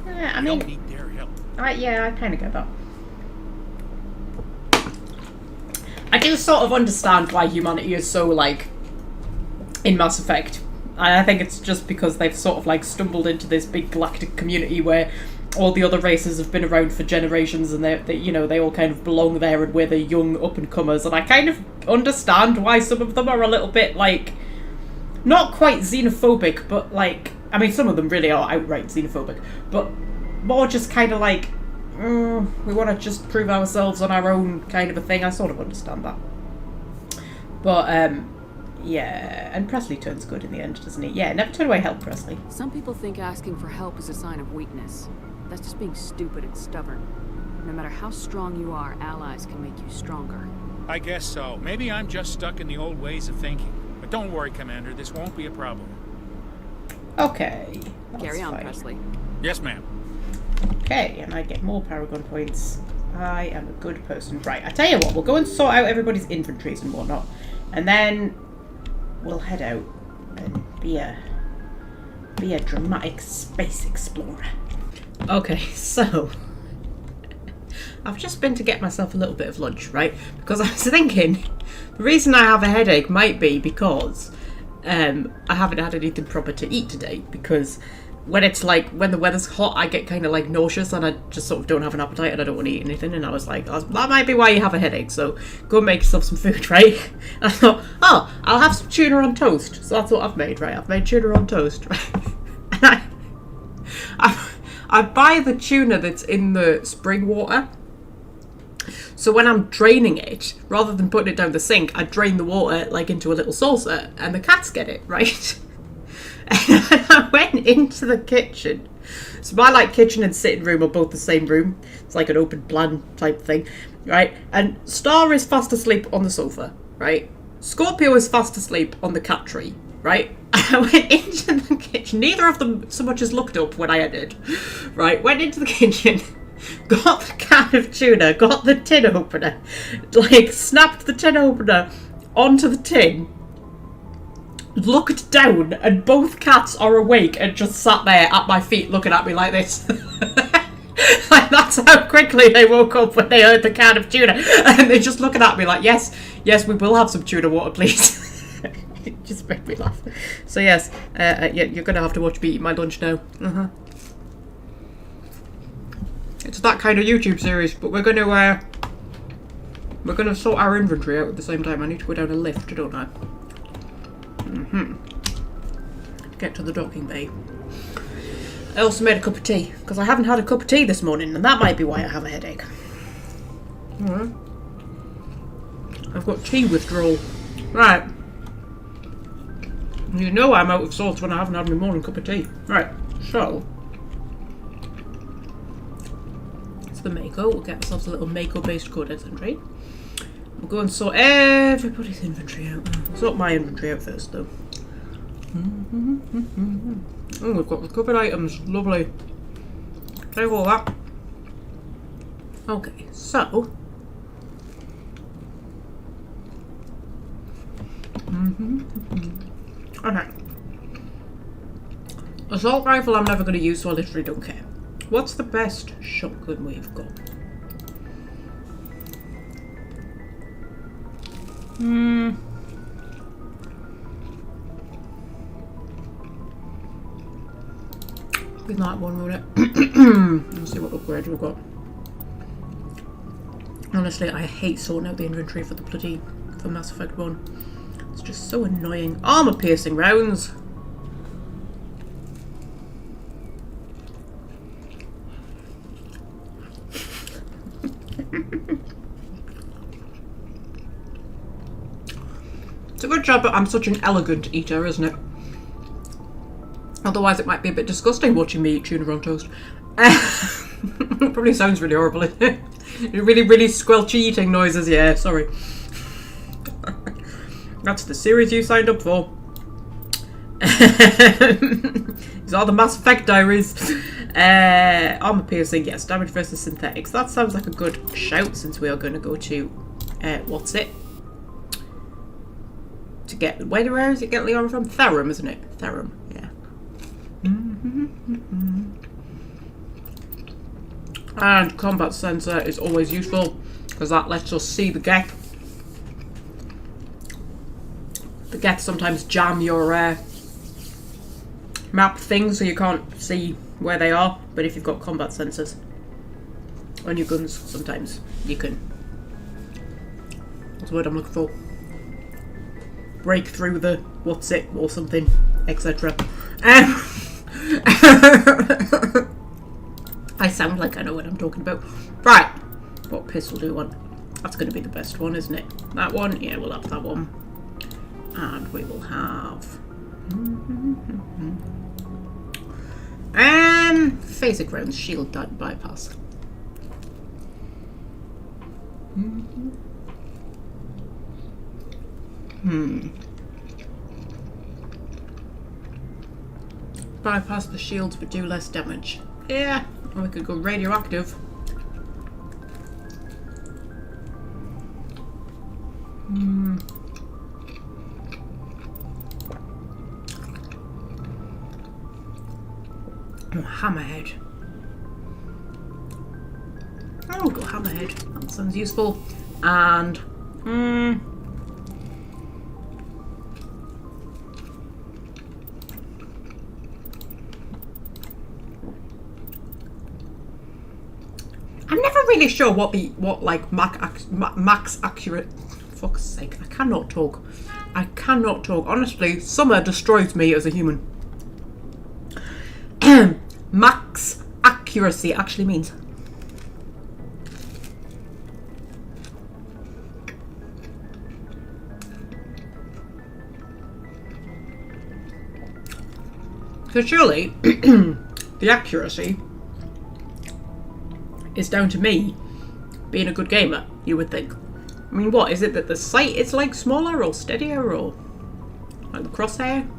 [SPEAKER 1] Yeah, I
[SPEAKER 17] We
[SPEAKER 1] mean,
[SPEAKER 17] don't need their help.
[SPEAKER 1] yeah, I kind of get that. I do sort of understand why humanity is so, like, in Mass Effect. And I think it's just because they've sort of, like, stumbled into this big galactic community where all the other races have been around for generations and they you know, they all kind of belong there and we're the young up-and-comers. And I kind of understand why some of them are a little bit, like, not quite xenophobic, but, like, I mean, some of them really are outright xenophobic, but more just kind of like, we want to just prove ourselves on our own kind of a thing. I sort of understand that. But, yeah, and Presley turns good in the end, doesn't he? Yeah, never turn away help, Presley.
[SPEAKER 8] Some people think asking for help is a sign of weakness. That's just being stupid and stubborn. No matter how strong you are, allies can make you stronger.
[SPEAKER 17] I guess so. Maybe I'm just stuck in the old ways of thinking. But don't worry, Commander. This won't be a problem.
[SPEAKER 1] Okay.
[SPEAKER 8] Carry on, Presley.
[SPEAKER 17] Yes, ma'am.
[SPEAKER 1] Okay, and I get more Paragon points. I am a good person. Right, I tell you what, we'll go and sort out everybody's inventories and whatnot. And then we'll head out and be a dramatic space explorer. Okay, so I've just been to get myself a little bit of lunch, right? Because I was thinking the reason I have a headache might be because I haven't had anything proper to eat today, because when it's like, when the weather's hot, I get kind of like nauseous and I just sort of don't have an appetite and I don't want to eat anything. And I was like, that might be why you have a headache, so go and make yourself some food, right? And I thought, oh, I'll have some tuna on toast. So that's what I've made, right? I've made tuna on toast, right? And I buy the tuna that's in the spring water. So when I'm draining it, rather than putting it down the sink, I drain the water like into a little saucer and the cats get it, right? And I went into the kitchen. So my like kitchen and sitting room are both the same room. It's like an open plan type thing, right? And Star is fast asleep on the sofa, right? Scorpio is fast asleep on the cat tree, right? I went into the kitchen. Neither of them so much as looked up when I entered, right? Went into the kitchen, got the can of tuna, got the tin opener, like snapped the tin opener onto the tin, looked down, and both cats are awake and just sat there at my feet looking at me like this. Like, that's how quickly they woke up when they heard the can of tuna, and they're just looking at me like, yes, we will have some tuna water, please. It just made me laugh. So yes, you're gonna have to watch me eat my lunch now. It's that kind of YouTube series, but we're gonna sort our inventory out at the same time. I need to go down a lift, don't I? Get to the docking bay. I also made a cup of tea, because I haven't had a cup of tea this morning, and that might be why I have a headache. I've got tea withdrawal. Right. You know I'm out of sorts when I haven't had my morning cup of tea. Right, so it's the Mako. We'll get ourselves a little Mako-based codex entry. We'll go and sort everybody's inventory out. Sort my inventory out first, though. Oh, we've got recovered items. Lovely. Take all that. Okay, so okay. Assault rifle I'm never going to use, so I literally don't care. What's the best shotgun we've got? Be that one, won't it? Let's see what upgrades we've got. Honestly, I hate sorting out the inventory for the bloody Mass Effect 1. It's just so annoying. Armor piercing rounds. It's a good job that I'm such an elegant eater, isn't it? Otherwise it might be a bit disgusting watching me eat tuna on toast. It probably sounds really horrible, isn't it? Really, really squelchy eating noises, yeah, sorry. That's the series you signed up for. These are the Mass Effect Diaries. Armor piercing, yes. Damage versus synthetics. That sounds like a good shout, since we are going to go to... what's it? To get... Where is it get Liara from? Therum, isn't it? Therum, yeah. And combat sensor is always useful, because that lets us see the Geth. The Geth sometimes jam your map things so you can't see where they are, but if you've got combat sensors on your guns, sometimes you can, what's the word I'm looking for, break through the what's it or something, etc. I sound like I know what I'm talking about. Right, what pistol do we want? That's going to be the best one, isn't it? That one? Yeah, we'll have that one. And we will have... phasic rounds, shield bypass. Bypass the shields but do less damage. Yeah, or we could go radioactive. Oh, hammerhead. Oh, we'll go hammerhead. That sounds useful. And I'm never really sure what max accurate. Fuck's sake, I cannot talk. I cannot talk. Honestly, summer destroys me as a human. Max accuracy actually means. So surely the accuracy is down to me being a good gamer, you would think. I mean, what is it that the sight is like smaller or steadier or like the crosshair?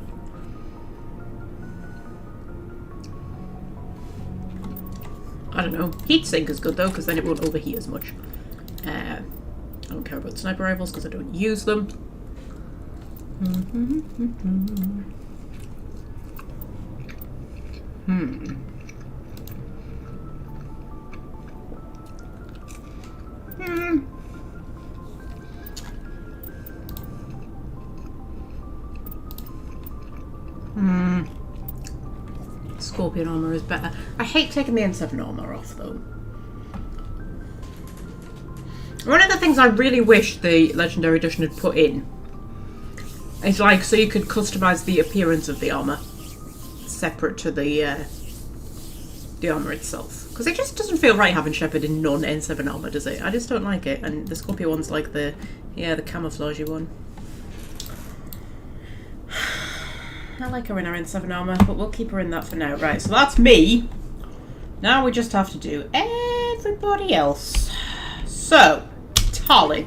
[SPEAKER 1] I don't know. Heatsink is good though, because then it won't overheat as much. I don't care about sniper rifles because I don't use them. Scorpion armor is better. I hate taking the N7 armor off though. One of the things I really wish the Legendary Edition had put in is like so you could customize the appearance of the armor separate to the armor itself, because it just doesn't feel right having Shepard in non-N7 armor, does it? I just don't like it. And the Scorpio one's like the camouflagey one. I like her in her N7 armor, but we'll keep her in that for now. Right, so that's me. Now we just have to do everybody else. So, Tali.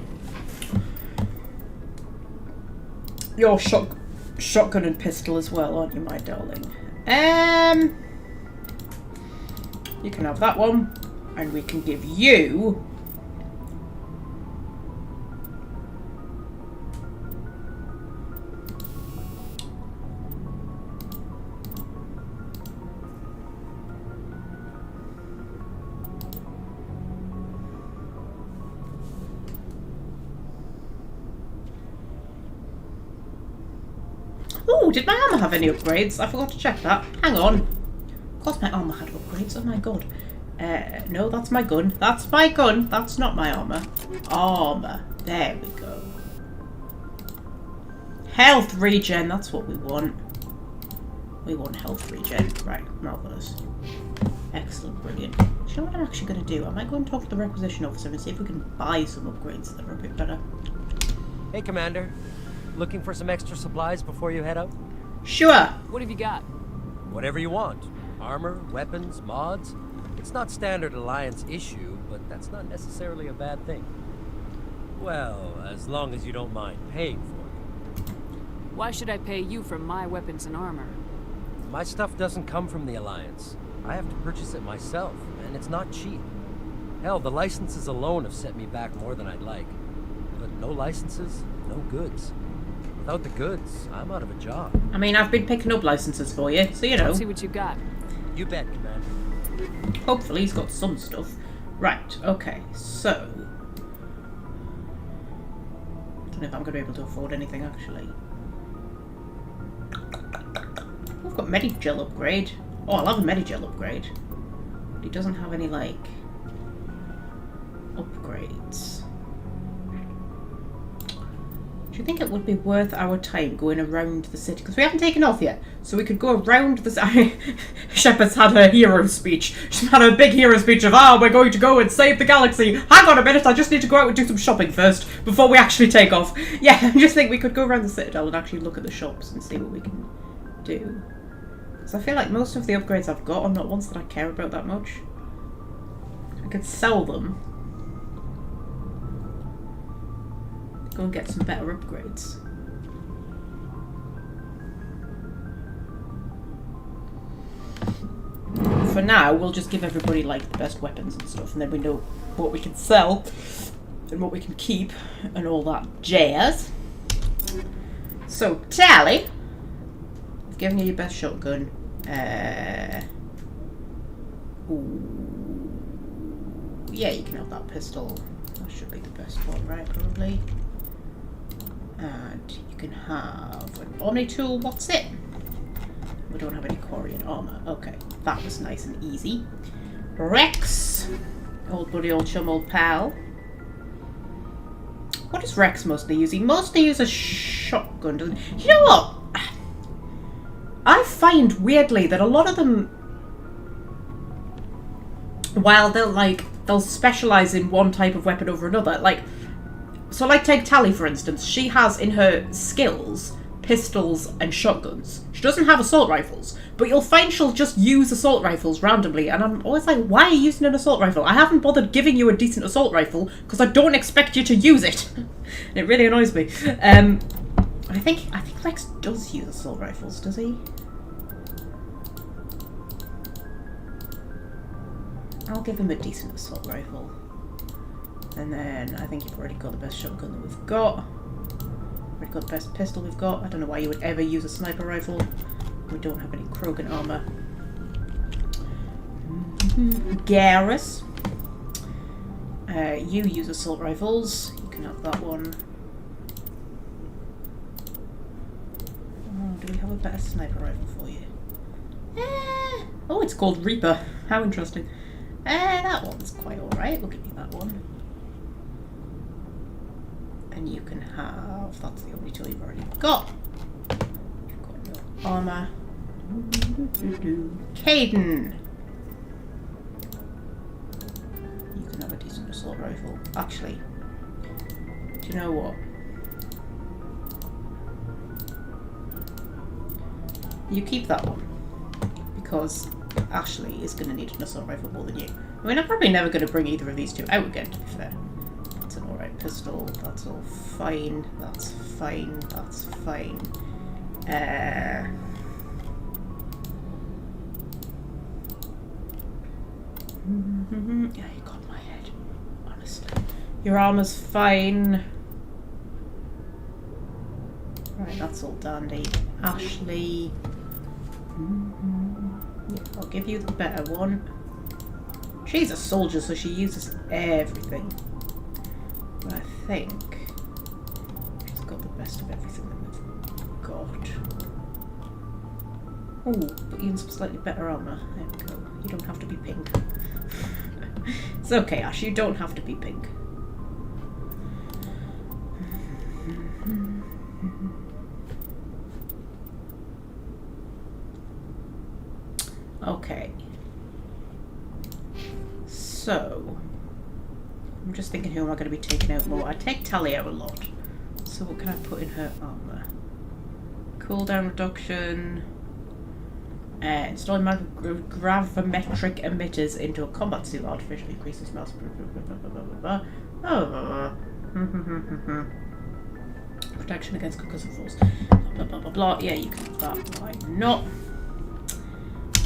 [SPEAKER 1] You're shotgun and pistol as well, aren't you, my darling? You can have that one, and we can give you... Oh, did my armor have any upgrades? I forgot to check that. Hang on. Of course my armor had upgrades. Oh my god. No, that's my gun. That's my gun. That's not my armor. Armor. There we go. Health regen. That's what we want. We want health regen. Right. Marvellous. Excellent. Brilliant. Do you know what I'm actually going to do? I might go and talk to the requisition officer and see if we can buy some upgrades that are a bit better.
[SPEAKER 18] Hey, Commander. Looking for some extra supplies before you head out?
[SPEAKER 1] Sure.
[SPEAKER 8] What have you got?
[SPEAKER 18] Whatever you want. Armor, weapons, mods. It's not standard Alliance issue, but that's not necessarily a bad thing. Well, as long as you don't mind paying for it.
[SPEAKER 8] Why should I pay you for my weapons and armor?
[SPEAKER 18] My stuff doesn't come from the Alliance. I have to purchase it myself, and it's not cheap. Hell, the licenses alone have set me back more than I'd like. But no licenses, no goods. Without the goods, I'm out of a job.
[SPEAKER 1] I mean, I've been picking up licenses for you, so you know.
[SPEAKER 8] Let's see what you got.
[SPEAKER 18] You bet, Commander.
[SPEAKER 1] Hopefully he's got some stuff. Right, okay, so... I don't know if I'm going to be able to afford anything, actually. We've got Medigel upgrade. Oh, I'll have a Medigel upgrade. But he doesn't have any, like... upgrades. Do you think it would be worth our time going around the city? Because we haven't taken off yet. So we could go around the city. Shepard's had her hero speech. She's had her big hero speech of, we're going to go and save the galaxy. Hang on a minute, I just need to go out and do some shopping first before we actually take off. Yeah, I just think we could go around the Citadel and actually look at the shops and see what we can do. Because I feel like most of the upgrades I've got are not ones that I care about that much. I could sell them. Go and get some better upgrades. For now, we'll just give everybody like the best weapons and stuff, and then we know what we can sell and what we can keep and all that jazz. So, Tally, I've given you your best shotgun. Ooh, yeah, you can have that pistol. That should be the best one, right? Probably. And you can have an Omni tool. What's it? We don't have any Quarian armor. Okay, that was nice and easy. Rex, old buddy, old chum, old pal. What does Rex mostly use? He mostly uses a shotgun, doesn't he? You know what? I find weirdly that a lot of them, while they'll specialize in one type of weapon over another, like. So like take Tally for instance, she has in her skills pistols and shotguns. She doesn't have assault rifles, but you'll find she'll just use assault rifles randomly, and I'm always like, why are you using an assault rifle? I haven't bothered giving you a decent assault rifle because I don't expect you to use it. It really annoys me. I think Rex does use assault rifles, does he? I'll give him a decent assault rifle. And then I think you've already got the best shotgun that we've got. Already got the best pistol we've got. I don't know why you would ever use a sniper rifle. We don't have any Krogan armor. Garrus. You use assault rifles. You can have that one. Oh, do we have a better sniper rifle for you? Oh, it's called Reaper. How interesting. That one's quite alright. We'll give you that one. And you can have, that's the only tool you've already got. You've got no armor. Caden! You can have a decent assault rifle. Actually, do you know what? You keep that one. Because Ashley is going to need an assault rifle more than you. I mean, I'm probably never going to bring either of these two out again, to be fair. That's an alright pistol, that's all fine, that's fine, that's fine. Yeah, you got my head, honestly. Your armor's fine. Right, that's all dandy. Ashley. Yeah, I'll give you the better one. She's a soldier, so she uses everything. But I think she's got the best of everything that we've got. Oh, but even some slightly better armor. There we go. You don't have to be pink. It's okay, Ash, you don't have to be pink. Okay. So, I'm just thinking who am I going to be taking out more. I take Tally out a lot. So what can I put in her armor? Cooldown reduction. Installing gravimetric emitters into a combat suit artificially increases mouse. Protection against concussive force. Blah blah blah blah. Yeah, you can have that. Why not?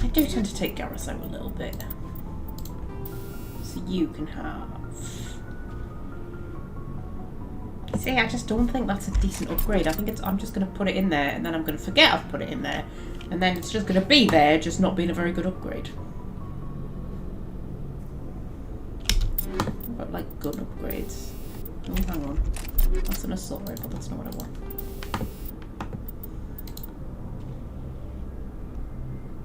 [SPEAKER 1] I do tend to take Garrus out a little bit. So you can have. See, I just don't think that's a decent upgrade. I think it's. I'm just going to put it in there, and then I'm going to forget I've put it in there, and then it's just going to be there, just not being a very good upgrade. But like gun upgrades. Oh, hang on. That's an assault rifle. That's not what I want.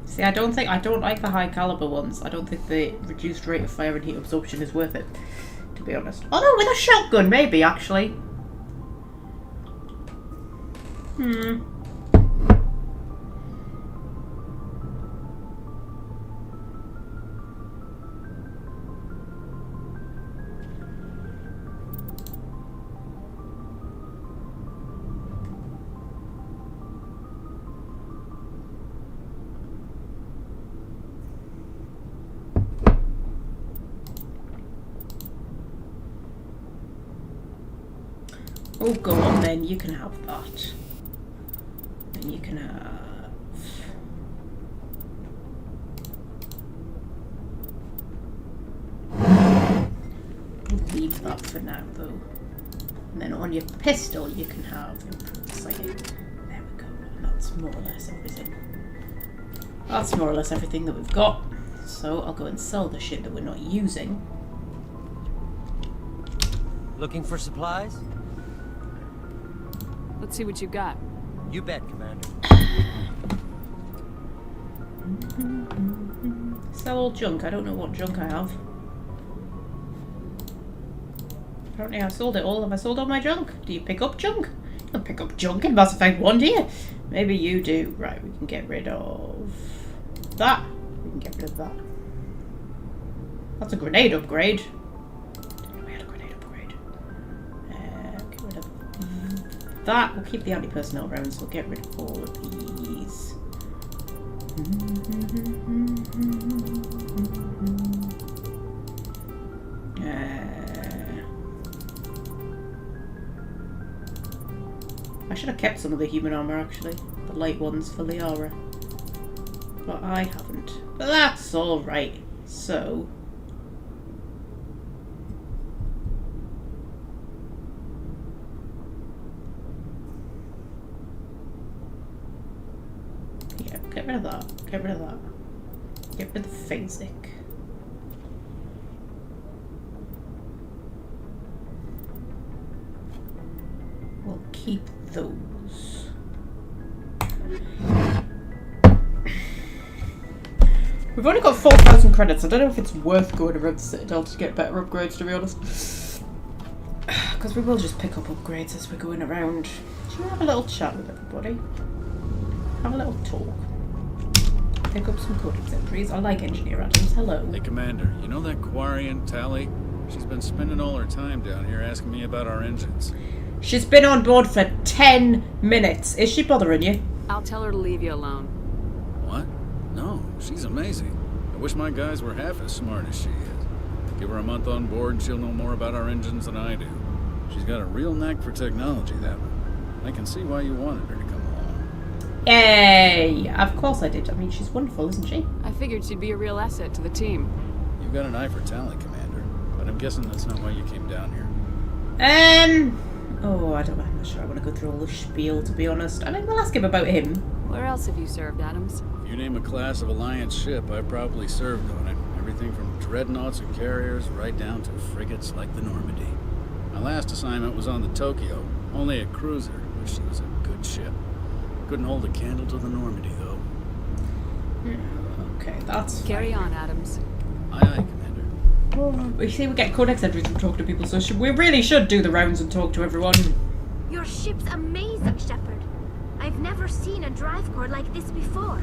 [SPEAKER 1] See, I don't like the high caliber ones. I don't think the reduced rate of fire and heat absorption is worth it, to be honest. Although with a shotgun, maybe actually. Oh, go on then, you can have that. And you can have... We'll leave that for now, though. And then on your pistol, you can have improved sighting. There we go. And that's more or less everything. That's more or less everything that we've got. So I'll go and sell the shit that we're not using.
[SPEAKER 18] Looking for supplies?
[SPEAKER 8] Let's see what you got.
[SPEAKER 18] You bet, Commander.
[SPEAKER 1] Sell all junk. I don't know what junk I have. Apparently I sold it all. Have I sold all my junk? Do you pick up junk? You don't pick up junk in Mass Effect 1, do you? Maybe you do. Right, we can get rid of that. We can get rid of that. That's a grenade upgrade. We had a grenade upgrade. Get rid of that. We'll keep the anti-personnel rounds. We'll get rid of all of these. I should have kept some of the human armor actually, the light ones for Liara, but I haven't. But that's all right. So. Yeah, get rid of that. Get rid of that. Get rid of the phasic. We'll keep those. We've only got 4,000 credits. I don't know if it's worth going around the Citadel to get better upgrades, to be honest. Because we will just pick up upgrades as we're going around. Should we have a little chat with everybody? Have a little talk. Pick up some codex entries. I like Engineer Adams. Hello.
[SPEAKER 17] Hey, Commander, you know that Quarian, Tally? She's been spending all her time down here asking me about our engines.
[SPEAKER 1] She's been on board for 10 minutes. Is she bothering you?
[SPEAKER 8] I'll tell her to leave you alone.
[SPEAKER 17] What? No, she's amazing. I wish my guys were half as smart as she is. Give her a month on board and she'll know more about our engines than I do. She's got a real knack for technology, that one. I can see why you wanted her to come along.
[SPEAKER 1] Yay! Of course I did. I mean, she's wonderful, isn't she?
[SPEAKER 8] I figured she'd be a real asset to the team.
[SPEAKER 17] You've got an eye for talent, Commander. But I'm guessing that's not why you came down here.
[SPEAKER 1] Oh, I'm not sure I want to go through all the spiel, to be honest. I mean, we'll ask him about him.
[SPEAKER 8] Where else have you served, Adams?
[SPEAKER 17] If you name a class of Alliance ship, I've probably served on it. Everything from dreadnoughts and carriers right down to frigates like the Normandy. My last assignment was on the Tokyo, only a cruiser, but she was a good ship. Couldn't hold a candle to the Normandy, though.
[SPEAKER 1] Okay, that's
[SPEAKER 8] Carry on, Adams.
[SPEAKER 17] Aye, aye, Commander.
[SPEAKER 1] You see, we get codex entries and talk to people, so we really should do the rounds and talk to everyone.
[SPEAKER 2] Your ship's amazing, Shepard. I've never seen a drive core like this before.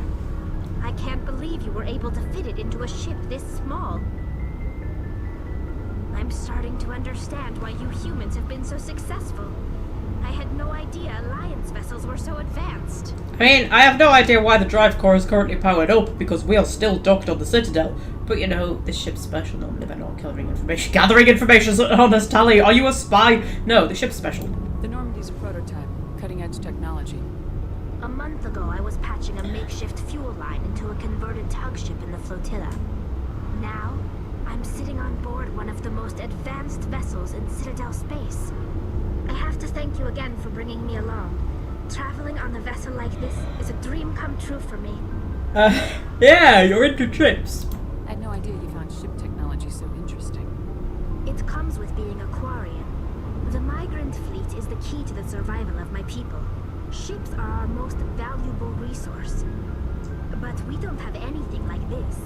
[SPEAKER 2] I can't believe you were able to fit it into a ship this small. I'm starting to understand why you humans have been so successful. I had no idea Alliance vessels were so advanced.
[SPEAKER 1] I mean, I have no idea why the drive core is currently powered up, because we are still docked on the Citadel. But you know, this ship's special. Normally they're not gathering information. Gathering information on this tally. Are you a spy? No, the ship's special.
[SPEAKER 8] The Normandy's a prototype. Cutting-edge technology.
[SPEAKER 2] A month ago, I was patching a makeshift fuel line into a converted tug ship in the flotilla. Now, I'm sitting on board one of the most advanced vessels in Citadel space. I have to thank you again for bringing me along. Traveling on a vessel like this is a dream come true for me.
[SPEAKER 1] Yeah, you're into trips.
[SPEAKER 8] I had no idea you found ship technology so interesting.
[SPEAKER 2] It comes with being a Quarian. The migrant fleet is the key to the survival of my people. Ships are our most valuable resource. But we don't have anything like this.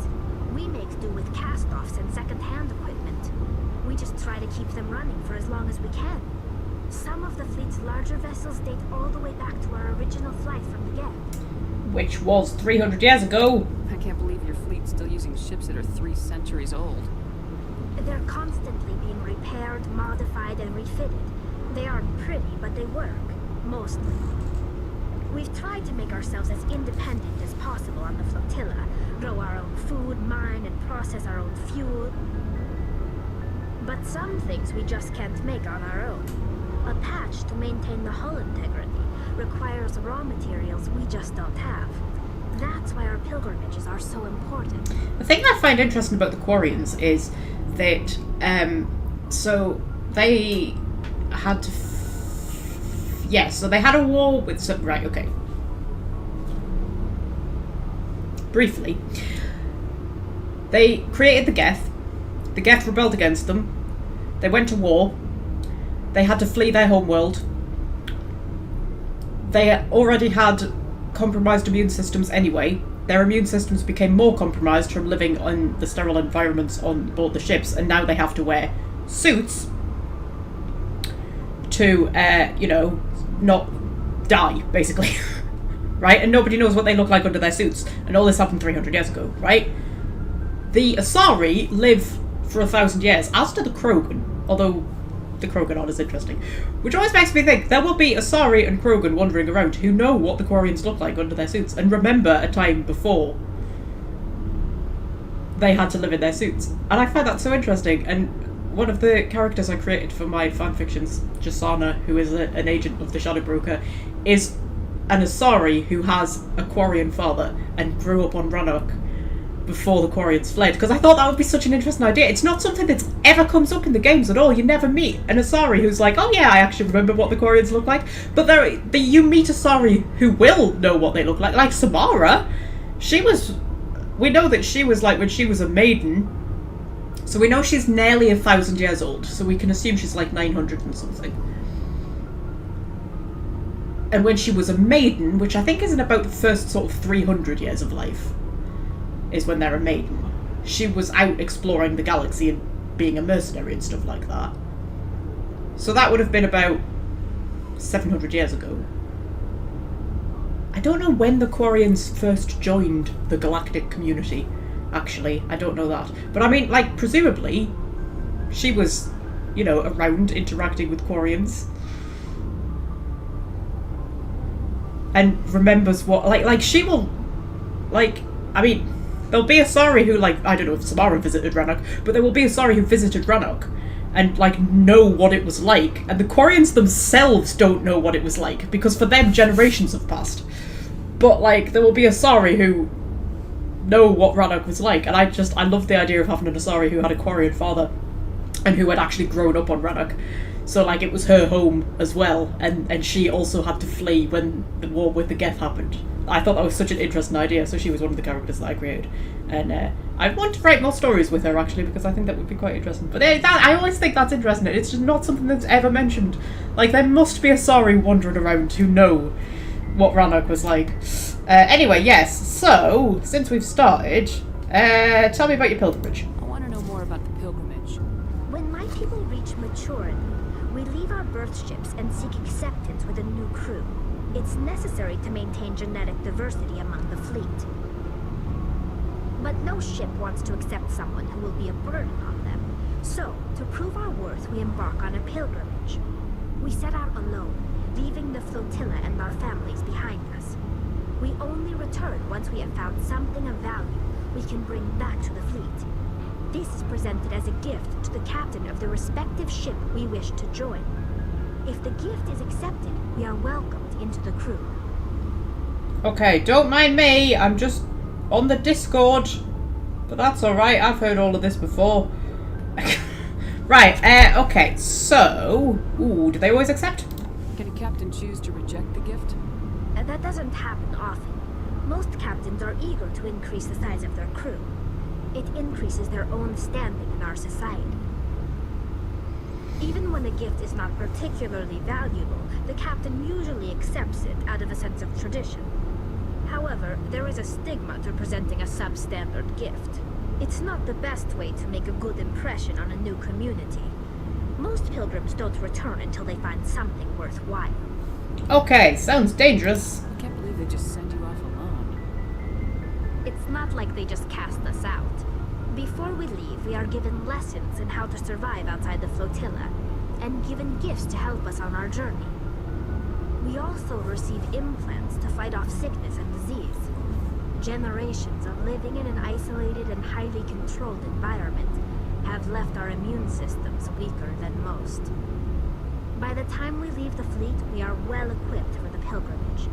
[SPEAKER 2] We make do with cast-offs and second-hand equipment. We just try to keep them running for as long as we can. Some of the fleet's larger vessels date all the way back to our original flight from the Geth.
[SPEAKER 1] Which was 300 years ago.
[SPEAKER 8] I can't believe your fleet's still using ships that are 3 centuries old.
[SPEAKER 2] They're constantly being repaired, modified, and refitted. They aren't pretty, but they work. Mostly. We've tried to make ourselves as independent as possible on the flotilla. Grow our own food, mine, and process our own fuel. But some things we just can't make on our own. A patch to maintain the hull integrity requires raw materials we just don't have. That's why our pilgrimages are so important.
[SPEAKER 1] The thing I find interesting about the Quarians is that, so they had to... so they had a war with some... Right, okay. Briefly. They created the Geth. The Geth rebelled against them. They went to war. They had to flee their homeworld. They already had compromised immune systems anyway. Their immune systems became more compromised from living in the sterile environments on board the ships, and now they have to wear suits to, not die, basically. Right? And nobody knows what they look like under their suits. And all this happened 300 years ago, right? The Asari live for 1,000 years, as do the Krogan, although the Krogan aren't as interesting. Which always makes me think there will be Asari and Krogan wandering around who know what the Quarians look like under their suits and remember a time before they had to live in their suits. And I find that so interesting. And one of the characters I created for my fanfictions, Jasana, who is an agent of the Shadow Broker, is an Asari who has a Quarian father and grew up on Rannoch before the Quarians fled, because I thought that would be such an interesting idea. It's not something that's ever comes up in the games at all. You never meet an Asari who's like, oh yeah, I actually remember what the Quarians look like. But you meet Asari who will know what they look like Samara. We know that she was like when she was a maiden, so we know she's nearly 1,000 years old, so we can assume she's like 900 and something. And when she was a maiden, which I think is in about the first sort of 300 years of life, is when they're a maiden. She was out exploring the galaxy and being a mercenary and stuff like that. So that would have been about 700 years ago. I don't know when the Quarians first joined the galactic community, actually. I don't know that. But I mean, like, presumably, she was, around interacting with Quarians. And remembers what, she will, there'll be Asari who, I don't know if Samara visited Rannoch, but there will be Asari who visited Rannoch and, know what it was like. And the Quarians themselves don't know what it was like, because for them, generations have passed. But, there will be Asari who know what Rannoch was like. And I love the idea of having an Asari who had a Quarian father and who had actually grown up on Rannoch. So, it was her home as well, and she also had to flee when the war with the Geth happened. I thought that was such an interesting idea, so she was one of the characters that I created. And I want to write more stories with her, actually, because I think that would be quite interesting. But I always think that's interesting. It's just not something that's ever mentioned. There must be Asari wandering around who know what Rannoch was like. Anyway, yes, so, since we've started, tell me about your pilgrimage.
[SPEAKER 8] I want to know more about the pilgrimage.
[SPEAKER 2] When my people reach maturity, we leave our birth ships and seek acceptance with a new crew. It's necessary to maintain genetic diversity among the fleet. But no ship wants to accept someone who will be a burden on them. So, to prove our worth, we embark on a pilgrimage. We set out alone, leaving the flotilla and our families behind us. We only return once we have found something of value we can bring back to the fleet. This is presented as a gift to the captain of the respective ship we wish to join. If the gift is accepted, we are welcomed into the crew.
[SPEAKER 1] Okay, don't mind me. I'm just on the Discord. But that's alright. I've heard all of this before. Right, okay, so... Ooh, do they always accept?
[SPEAKER 8] Can a captain choose to reject the gift?
[SPEAKER 2] That doesn't happen often. Most captains are eager to increase the size of their crew. It increases their own standing in our society. Even when a gift is not particularly valuable, the captain usually accepts it out of a sense of tradition. However, there is a stigma to presenting a substandard gift. It's not the best way to make a good impression on a new community. Most pilgrims don't return until they find something worthwhile.
[SPEAKER 1] Okay, sounds dangerous.
[SPEAKER 8] I can't believe they just send you off alone.
[SPEAKER 2] It's not like they just cast us out. Before we leave, we are given lessons in how to survive outside the flotilla, and given gifts to help us on our journey. We also receive implants to fight off sickness and disease. Generations of living in an isolated and highly controlled environment have left our immune systems weaker than most. By the time we leave the fleet, we are well equipped for the pilgrimage.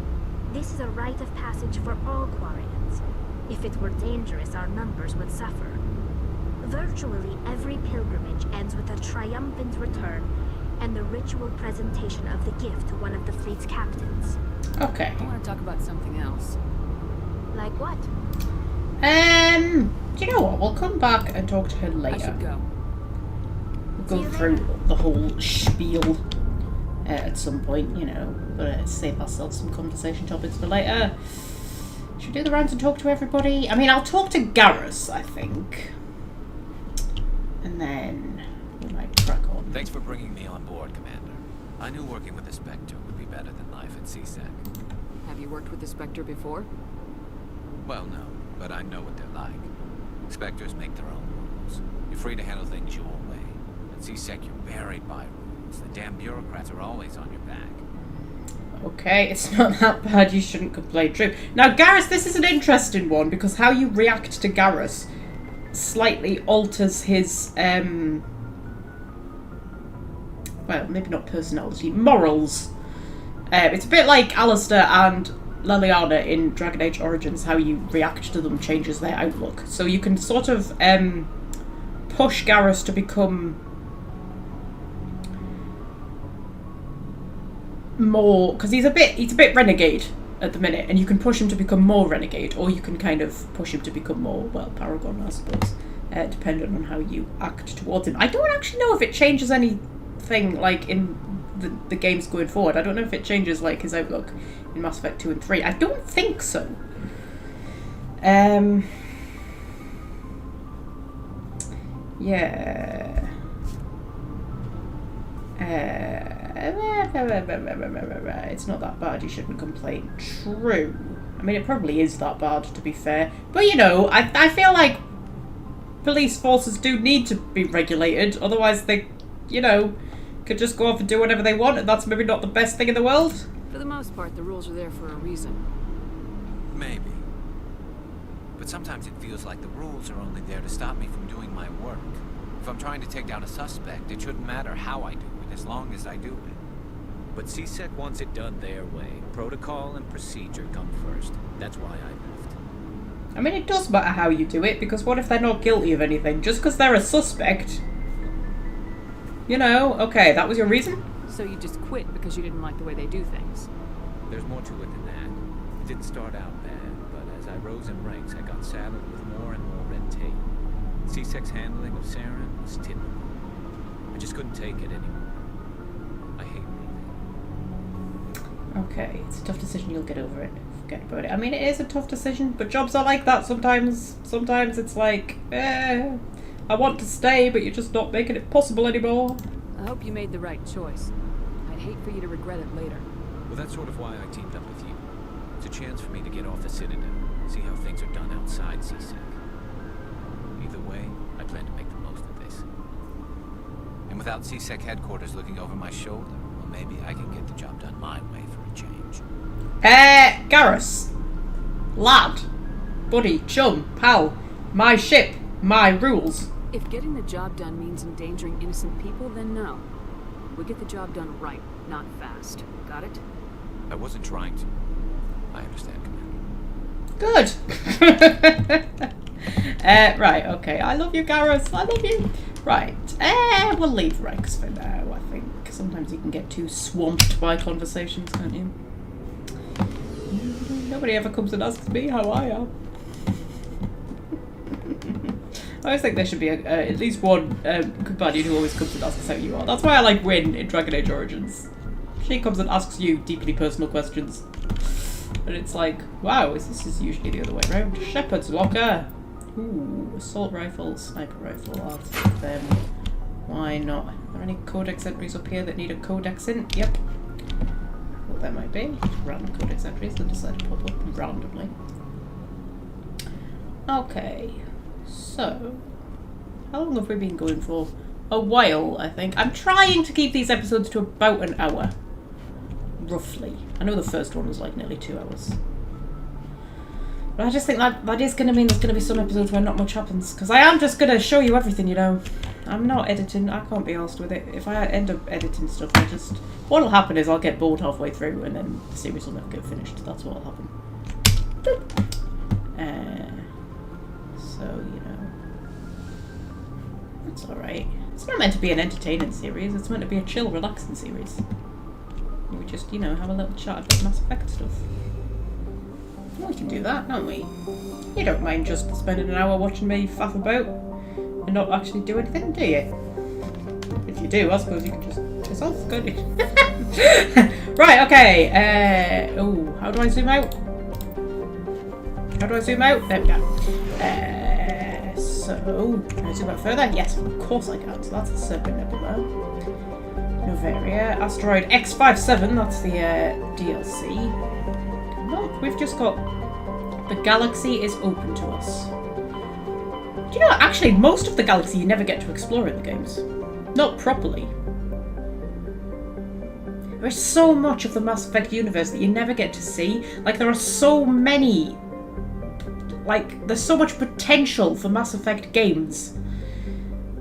[SPEAKER 2] This is a rite of passage for all Quarians. If it were dangerous, our numbers would suffer. Virtually every pilgrimage ends with a triumphant return and the ritual presentation of the gift to one of the fleet's captains.
[SPEAKER 1] Okay.
[SPEAKER 8] I want to talk about something else.
[SPEAKER 2] Like what?
[SPEAKER 1] Do you know what? We'll come back and talk to her later.
[SPEAKER 8] I should go.
[SPEAKER 1] We'll go through the whole spiel at some point, you know. But save ourselves some conversation topics for later. Should we do the rounds and talk to everybody? I mean, I'll talk to Garrus, I think. And then we might crack on.
[SPEAKER 5] Thanks for bringing me on board, Commander. I knew working with the Spectre would be better than life at CSEC.
[SPEAKER 8] Have you worked with the Spectre before?
[SPEAKER 5] Well, no, but I know what they're like. Spectres make their own rules. You're free to handle things your way. At CSEC, you're buried by rules. The damn bureaucrats are always on your back.
[SPEAKER 1] Okay, it's not that bad. You shouldn't complain. True. Now, Garrus, this is an interesting one because how you react to Garrus slightly alters his, well, maybe not personality, morals. It's a bit like Alistair and Liara in Dragon Age Origins. How you react to them changes their outlook. So you can sort of push Garrus to become more, because he's a bit renegade at the minute, and you can push him to become more renegade, or you can kind of push him to become more, well, paragon, I suppose, depending on how you act towards him. I don't actually know if it changes anything like in the games going forward. I don't know if it changes like his outlook in Mass Effect 2 and 3. I don't think so. Yeah. It's not that bad, you shouldn't complain. True. I mean, it probably is that bad, to be fair. But, you know, I feel like police forces do need to be regulated, otherwise they, you know, could just go off and do whatever they want, and that's maybe not the best thing in the world.
[SPEAKER 8] For the most part, the rules are there for a reason.
[SPEAKER 5] Maybe. But sometimes it feels like the rules are only there to stop me from doing my work. If I'm trying to take down a suspect, it shouldn't matter how I do it, as long as I do it. But CSEC wants it done their way. Protocol and procedure come first. That's why I left.
[SPEAKER 1] I mean, it does matter how you do it, because what if they're not guilty of anything? Just because they're a suspect, you know, okay, that was your reason?
[SPEAKER 8] So you just quit because you didn't like the way they do things?
[SPEAKER 5] There's more to it than that. It didn't start out bad, but as I rose in ranks, I got saddled with more and more red tape. CSEC's handling of Saren was typical. I just couldn't take it anymore. I hate leaving.
[SPEAKER 1] Okay, it's a tough decision, you'll get over it. Forget about it. I mean, it is a tough decision, but jobs are like that sometimes. Sometimes it's like, I want to stay, but you're just not making it possible anymore.
[SPEAKER 8] I hope you made the right choice. I'd hate for you to regret it later.
[SPEAKER 5] Well, that's sort of why I teamed up with you. It's a chance for me to get off the Citadel, see how things are done outside CSEC. Either way, I plan to make the most of this. And without CSEC headquarters looking over my shoulder, well, maybe I can get the job done my way for a change.
[SPEAKER 1] Garrus. Lad. Buddy. Chum. Pal. My ship. My rules.
[SPEAKER 8] If getting the job done means endangering innocent people, then no. We get the job done right, not fast. Got it?
[SPEAKER 5] I wasn't trying to. I understand, Commander.
[SPEAKER 1] Good. Right, okay. I love you, Garrus. I love you. Right. We'll leave Rex for now, I think. Sometimes you can get too swamped by conversations, can't you? Nobody ever comes and asks me how I am. I always think there should be at least one companion who always comes and asks how you are. That's why I like Wynn in Dragon Age Origins. She comes and asks you deeply personal questions. And it's like, wow, this is usually the other way around. Shepherd's Locker. Ooh, assault rifle, sniper rifle. I'll take them. Why not? Are there any codex entries up here that need a codex in? Yep. Well, there might be. Random codex entries that decide to pop up randomly. Okay. So, how long have we been going for? A while, I think. I'm trying to keep these episodes to about an hour. Roughly. I know the first one was like nearly 2 hours. But I just think that is going to mean there's going to be some episodes where not much happens. Because I am just going to show you everything, you know. I'm not editing. I can't be arsed with it. If I end up editing stuff, what'll happen is I'll get bored halfway through and then the series will never get finished. That's what'll happen. So, you know. That's alright. It's not meant to be an entertaining series. It's meant to be a chill, relaxing series. We just, you know, have a little chat about Mass Effect stuff. We can do that, don't we? You don't mind just spending an hour watching me faff about and not actually do anything, do you? If you do, I suppose you can just piss off, can't you? Right, okay. Oh, how do I zoom out? How do I zoom out? There we go. So, can I zoom out further? Yes, of course I can. So that's the Serpent Nebula. Novaria. Asteroid X57, that's the DLC. Look, we've just got... The galaxy is open to us. Do you know, actually, most of the galaxy you never get to explore in the games. Not properly. There's so much of the Mass Effect universe that you never get to see. Like, there are so many... Like, there's so much potential for Mass Effect games.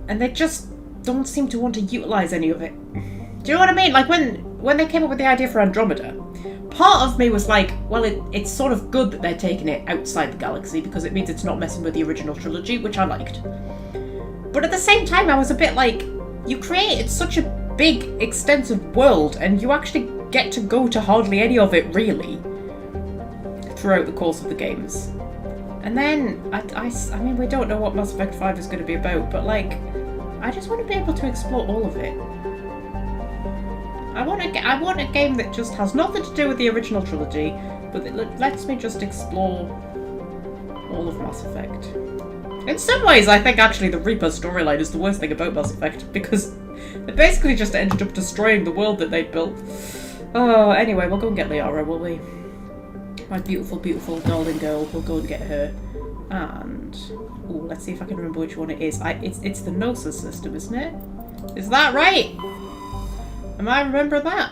[SPEAKER 1] And they just don't seem to want to utilise any of it. Do you know what I mean? Like, when they came up with the idea for Andromeda, part of me was like, well, it's sort of good that they're taking it outside the galaxy because it means it's not messing with the original trilogy, which I liked. But at the same time, I was a bit like, you created such a big, extensive world, and you actually get to go to hardly any of it, really, throughout the course of the games. And then, I mean, we don't know what Mass Effect 5 is going to be about, but, like, I just want to be able to explore all of it. I want a game that just has nothing to do with the original trilogy, but that lets me just explore all of Mass Effect. In some ways, I think actually the Reaper storyline is the worst thing about Mass Effect, because they basically just ended up destroying the world that they'd built. Oh, anyway, we'll go and get Liara, will we? My beautiful, beautiful darling girl. We'll go and get her. And... ooh, let's see if I can remember which one it is. It's the Gnosis system, isn't it? Is that right? Am I remembering that?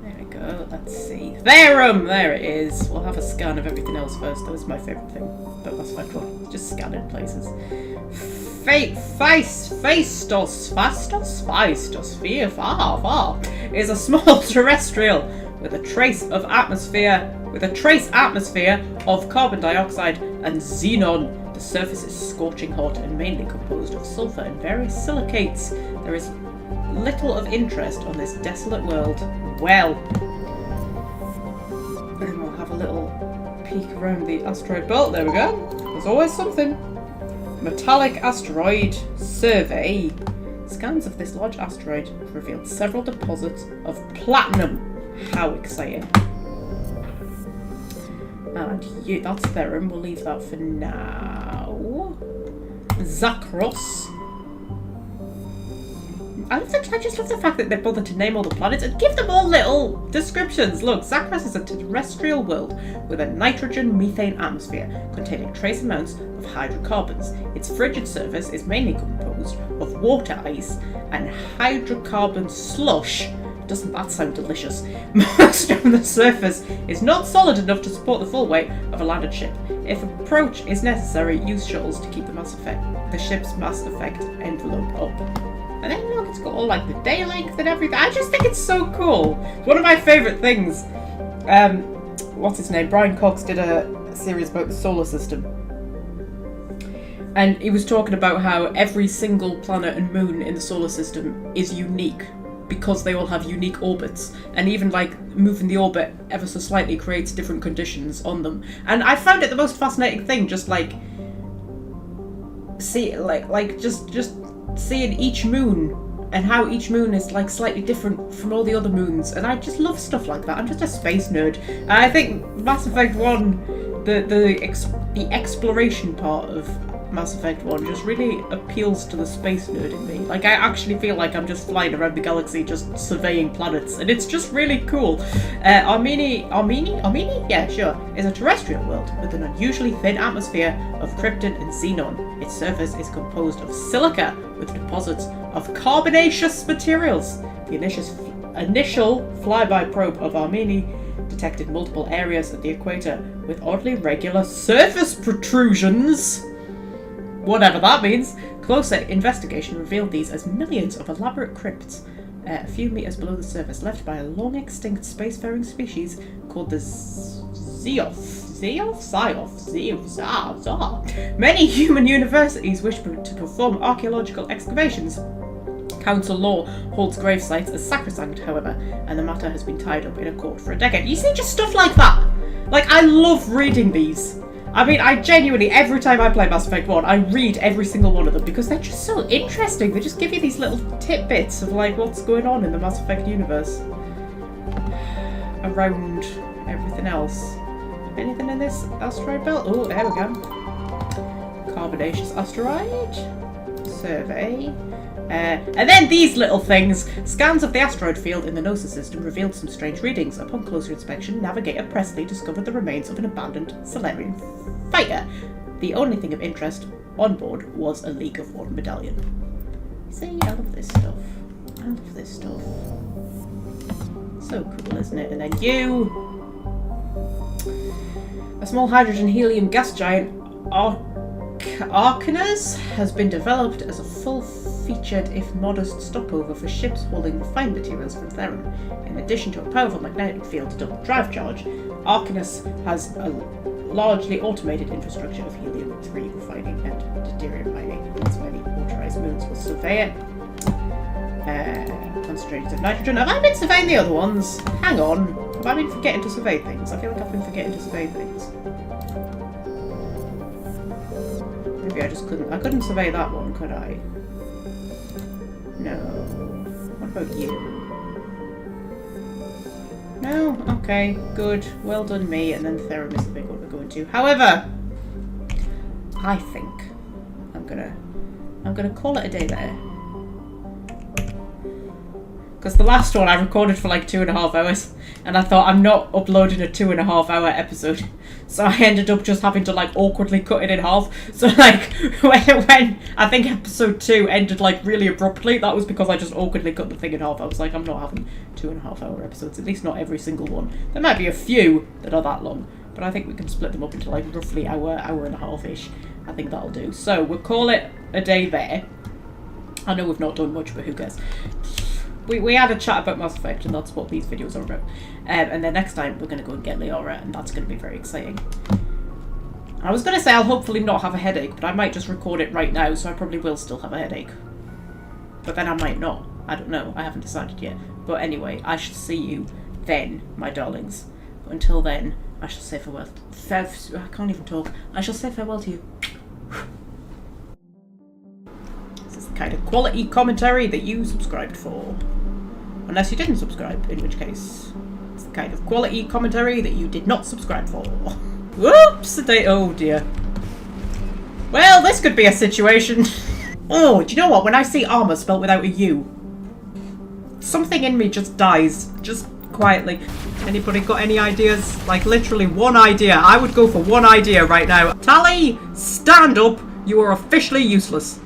[SPEAKER 1] There we go, let's see. Therum! There it is. We'll have a scan of everything else first. That was my favourite thing about Mass Effect 1. Just scanning places. Fastos, far, is a small terrestrial with a trace atmosphere of carbon dioxide and xenon. The surface is scorching hot and mainly composed of sulfur and various silicates. There is little of interest on this desolate world. Well, and we'll have a little peek around the asteroid belt. There we go. There's always something. Metallic asteroid survey. Scans of this large asteroid have revealed several deposits of platinum. How exciting. And you, that's Theron. We'll leave that for now. Zakros. I just love the fact that they bothered to name all the planets and give them all little descriptions. Look, Zakros is a terrestrial world with a nitrogen-methane atmosphere containing trace amounts of hydrocarbons. Its frigid surface is mainly composed of water ice and hydrocarbon slush. Doesn't that sound delicious? Most of the surface is not solid enough to support the full weight of a landed ship. If approach is necessary, use shuttles to keep the ship's mass effect envelope up. And then look, it's got all like the day length and everything. I just think it's so cool. One of my favourite things. What's his name? Brian Cox did a series about the solar system. And he was talking about how every single planet and moon in the solar system is unique because they all have unique orbits. And even like moving the orbit ever so slightly creates different conditions on them. And I found it the most fascinating thing, just like just seeing each moon and how each moon is like slightly different from all the other moons, and I just love stuff like that. I'm just a space nerd. And I think Mass Effect 1, the exploration part of Mass Effect 1 just really appeals to the space nerd in me. Like, I actually feel like I'm just flying around the galaxy just surveying planets, and it's just really cool. Armeni? Yeah, sure. Is a terrestrial world with an unusually thin atmosphere of krypton and xenon. Its surface is composed of silica with deposits of carbonaceous materials. The initial flyby probe of Armeni detected multiple areas at the equator with oddly regular surface protrusions. Whatever that means. Closer investigation revealed these as millions of elaborate crypts, a few meters below the surface, left by a long-extinct spacefaring species called the Zeoth. Many human universities wish to perform archaeological excavations. Council law holds grave sites as sacrosanct, however, and the matter has been tied up in a court for a decade. You see, just stuff like that. Like, I love reading these. I mean, I genuinely, every time I play Mass Effect 1, I read every single one of them because they're just so interesting. They just give you these little tidbits of, like, what's going on in the Mass Effect universe. Around everything else. Anything in this asteroid belt? Oh, there we go. Carbonaceous asteroid. Survey. And then these little things. Scans of the asteroid field in the Gnosis system revealed some strange readings. Upon closer inspection, Navigator Presley discovered the remains of an abandoned Solarian fighter. The only thing of interest on board was a League of One medallion. See, I love this stuff. I love this stuff. So cool, isn't it? And then you... A small hydrogen-helium gas giant, Arcanus, has been developed as a full-featured, if modest, stopover for ships holding refined materials from Theron. In addition to a powerful magnetic field to double drive charge, Arcanus has a largely automated infrastructure of helium-3 refining and deuterium mining. Its many motorized moons will survey it. Concentrations of nitrogen. Have I been surveying the other ones? Hang on. Have I been forgetting to survey things? I feel like I've been forgetting to survey things. Maybe I just couldn't. I couldn't survey that one, could I? No. What about you? No? Okay, good. Well done me. And then Theron is the big one we're going to. However, I think I'm gonna call it a day there. Because the last one I recorded for like 2.5 hours, and I thought I'm not uploading a 2.5 hour episode, so I ended up just having to like awkwardly cut it in half. So like when I think episode 2 ended like really abruptly, that was because I just awkwardly cut the thing in half. I was like, I'm not having 2.5 hour episodes, at least not every single one. There might be a few that are that long, but I think we can split them up into like roughly hour and a half-ish. I think that'll do. So we'll call it a day there. I know we've not done much, but who cares? We had a chat about Mass Effect, and that's what these videos are about. And then next time we're going to go and get Liara, and that's going to be very exciting. I was going to say I'll hopefully not have a headache, but I might just record it right now, so I probably will still have a headache. But then I might not. I don't know. I haven't decided yet. But anyway, I shall see you then, my darlings. But until then, I shall say farewell. I can't even talk. I shall say farewell to you. This is the kind of quality commentary that you subscribed for. Unless you didn't subscribe, in which case it's the kind of quality commentary that you did not subscribe for. Whoops! Oh dear. Well, this could be a situation. Oh, do you know what? When I see armor spelled without a U, something in me just dies. Just quietly. Anybody got any ideas? Like literally one idea. I would go for one idea right now. Tally, stand up. You are officially useless.